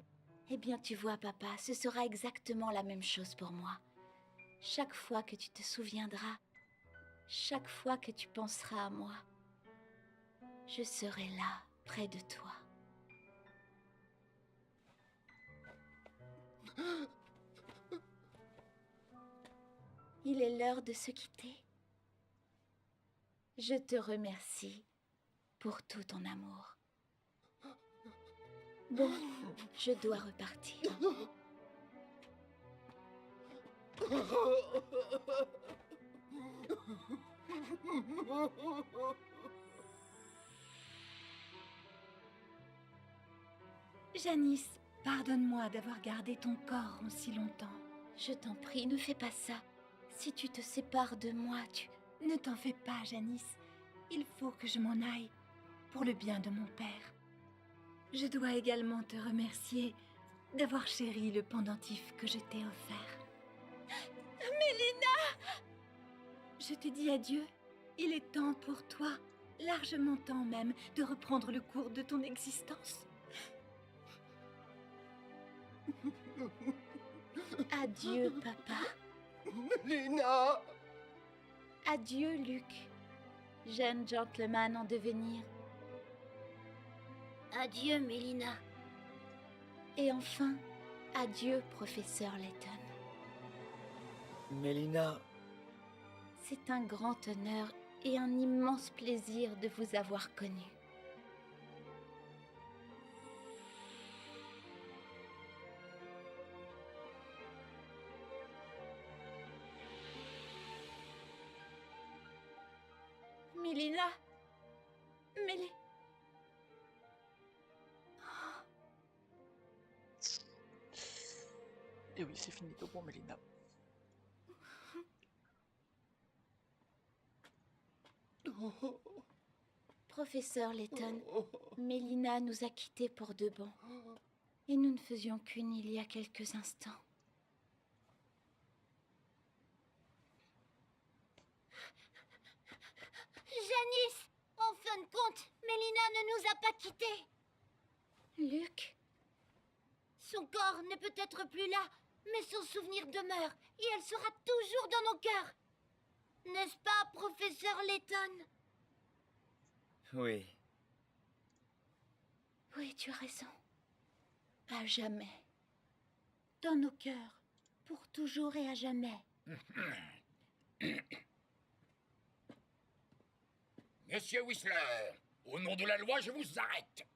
Eh bien, tu vois, papa, ce sera exactement la même chose pour moi. Chaque fois que tu te souviendras, chaque fois que tu penseras à moi, je serai là, près de toi. Il est l'heure de se quitter. Je te remercie pour tout ton amour. Bon, je dois repartir. Janice, pardonne-moi d'avoir gardé ton corps en si longtemps. Je t'en prie, ne fais pas ça. Si tu te sépares de moi, Ne t'en fais pas, Janice. Il faut que je m'en aille. pour le bien de mon père. Je dois également te remercier d'avoir chéri le pendentif que je t'ai offert. Mélina! Je te dis adieu. Il est temps pour toi, largement temps même, de reprendre le cours de ton existence. Adieu, papa. Mélina! Adieu, Luc. Jeune gentleman en devenir. Adieu, Mélina. Et enfin, adieu, professeur Layton. Mélina, C'est un grand honneur et un immense plaisir de vous avoir connu. Mélina. Mélie. Et oui, c'est finito pour Mélina. Professeur Layton, Mélina nous a quittés pour de bon. Et nous ne faisions qu'une il y a quelques instants. Janice! En fin de compte, Mélina ne nous a pas quittés. Luc? Son corps n'est peut-être plus là, mais son souvenir demeure et elle sera toujours dans nos cœurs. N'est-ce pas, professeur Layton? oui. Oui, tu as raison. À jamais. Dans nos cœurs, pour toujours et à jamais. Monsieur Whistler, au nom de la loi, je vous arrête.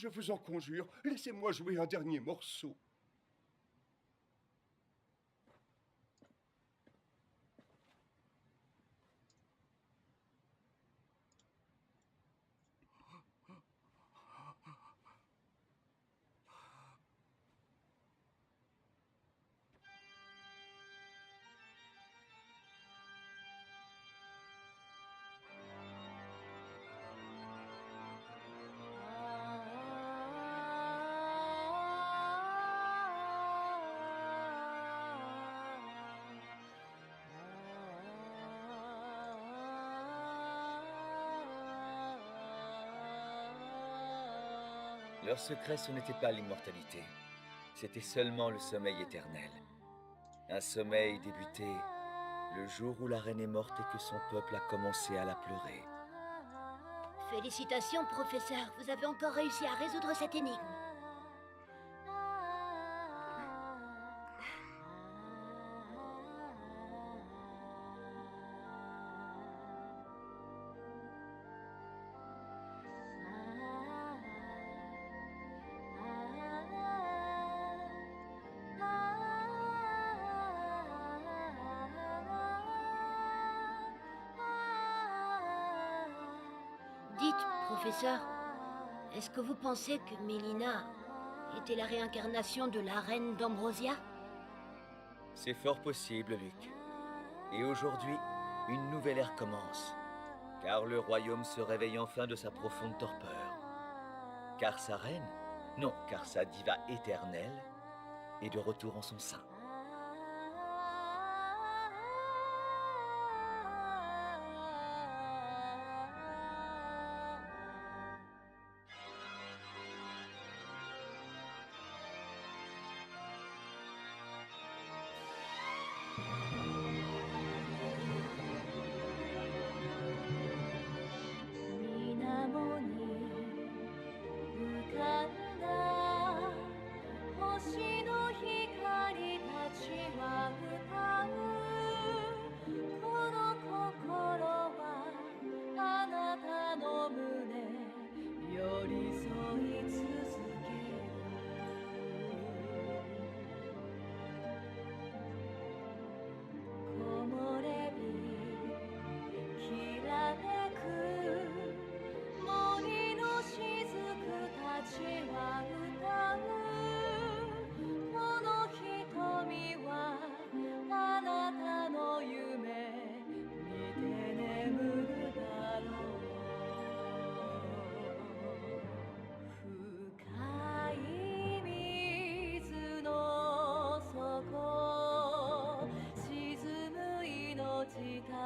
Je vous en conjure, laissez-moi jouer un dernier morceau. Leur secret, ce n'était pas l'immortalité. C'était seulement le sommeil éternel. Un sommeil débuté le jour où la reine est morte et que son peuple a commencé à la pleurer. Félicitations, professeur. Vous avez encore réussi à résoudre cette énigme. Dites, professeur, est-ce que vous pensez que Mélina était la réincarnation de la reine d'Ambrosia? C'est fort possible, Luc. Et aujourd'hui, une nouvelle ère commence. Car le royaume se réveille enfin de sa profonde torpeur. Car sa reine, non, car sa diva éternelle, est de retour en son sein.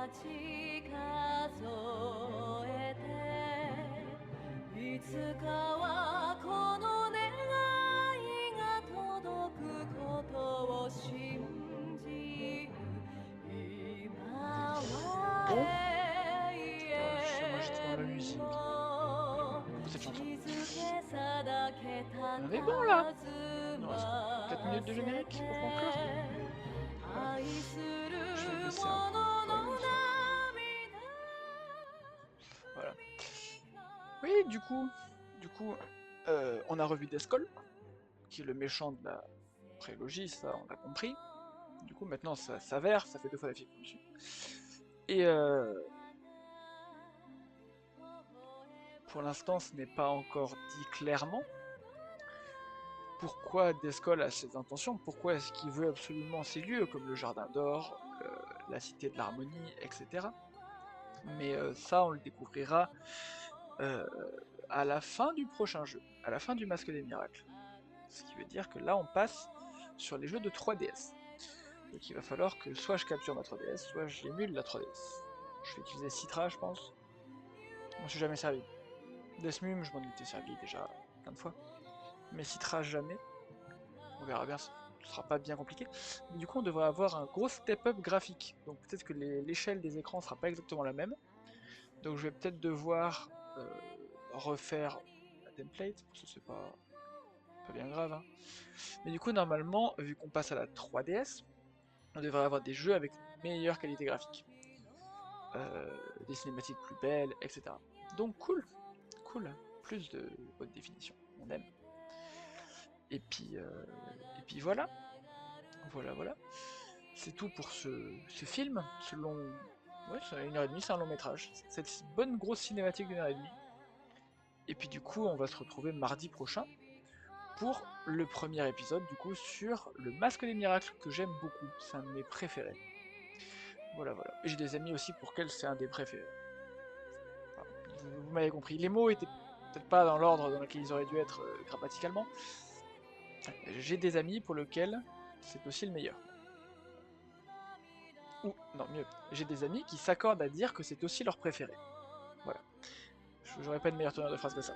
Moi j'étais dans la musique. Cette chanson. On est bon là. Il nous reste 4 minutes de générique pour conclure. Voilà. Je vais baisser un peu. Voilà. Oui, du coup, on a revu Deskol, qui est le méchant de la prélogie, ça on l'a compris. Du coup, maintenant ça s'avère, ça fait 2 fois la fille dessus. Et pour l'instant, ce n'est pas encore dit clairement pourquoi Deskol a ses intentions, pourquoi est-ce qu'il veut absolument ces lieux, comme le Jardin d'Or, la Cité de l'Harmonie, etc. Mais ça, on le découvrira à la fin du prochain jeu, à la fin du Masque des Miracles. Ce qui veut dire que là, on passe sur les jeux de 3DS. Donc il va falloir que soit je capture ma 3DS, soit j'émule la 3DS. Je vais utiliser Citra, je pense. Je m'en suis jamais servi. Deathmum, je m'en étais servi déjà plein de fois. Mais Citra, jamais. On verra bien, ce sera pas bien compliqué. Mais du coup, on devrait avoir un gros step-up graphique. Donc peut-être que l'échelle des écrans sera pas exactement la même. Donc je vais peut-être devoir refaire la template, parce que c'est pas bien grave. Hein. Mais du coup, normalement, vu qu'on passe à la 3DS, on devrait avoir des jeux avec une meilleure qualité graphique. Des cinématiques plus belles, etc. Donc cool, plus de haute définition, on aime. Et puis voilà. C'est tout pour ce film, ce long... Ouais, c'est 1h30, c'est un long métrage. Cette bonne grosse cinématique d'1h30. Et puis du coup, on va se retrouver mardi prochain pour le premier épisode, du coup, sur le Masque des Miracles, que j'aime beaucoup. C'est un de mes préférés. Voilà. Et j'ai des amis aussi pour lesquels c'est un des préférés. Enfin, vous m'avez compris. Les mots étaient peut-être pas dans l'ordre dans lequel ils auraient dû être grammaticalement. J'ai des amis pour lesquels c'est aussi le meilleur. Ou, non, mieux, j'ai des amis qui s'accordent à dire que c'est aussi leur préféré. Voilà. J'aurais pas de meilleure teneur de phrase que ça.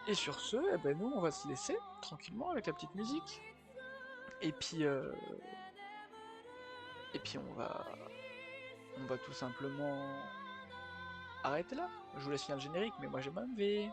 Et sur ce, eh ben nous, on va se laisser, tranquillement, avec la petite musique. Et puis on va tout simplement arrêter là. Je vous laisse finir le générique, mais moi j'ai ma V.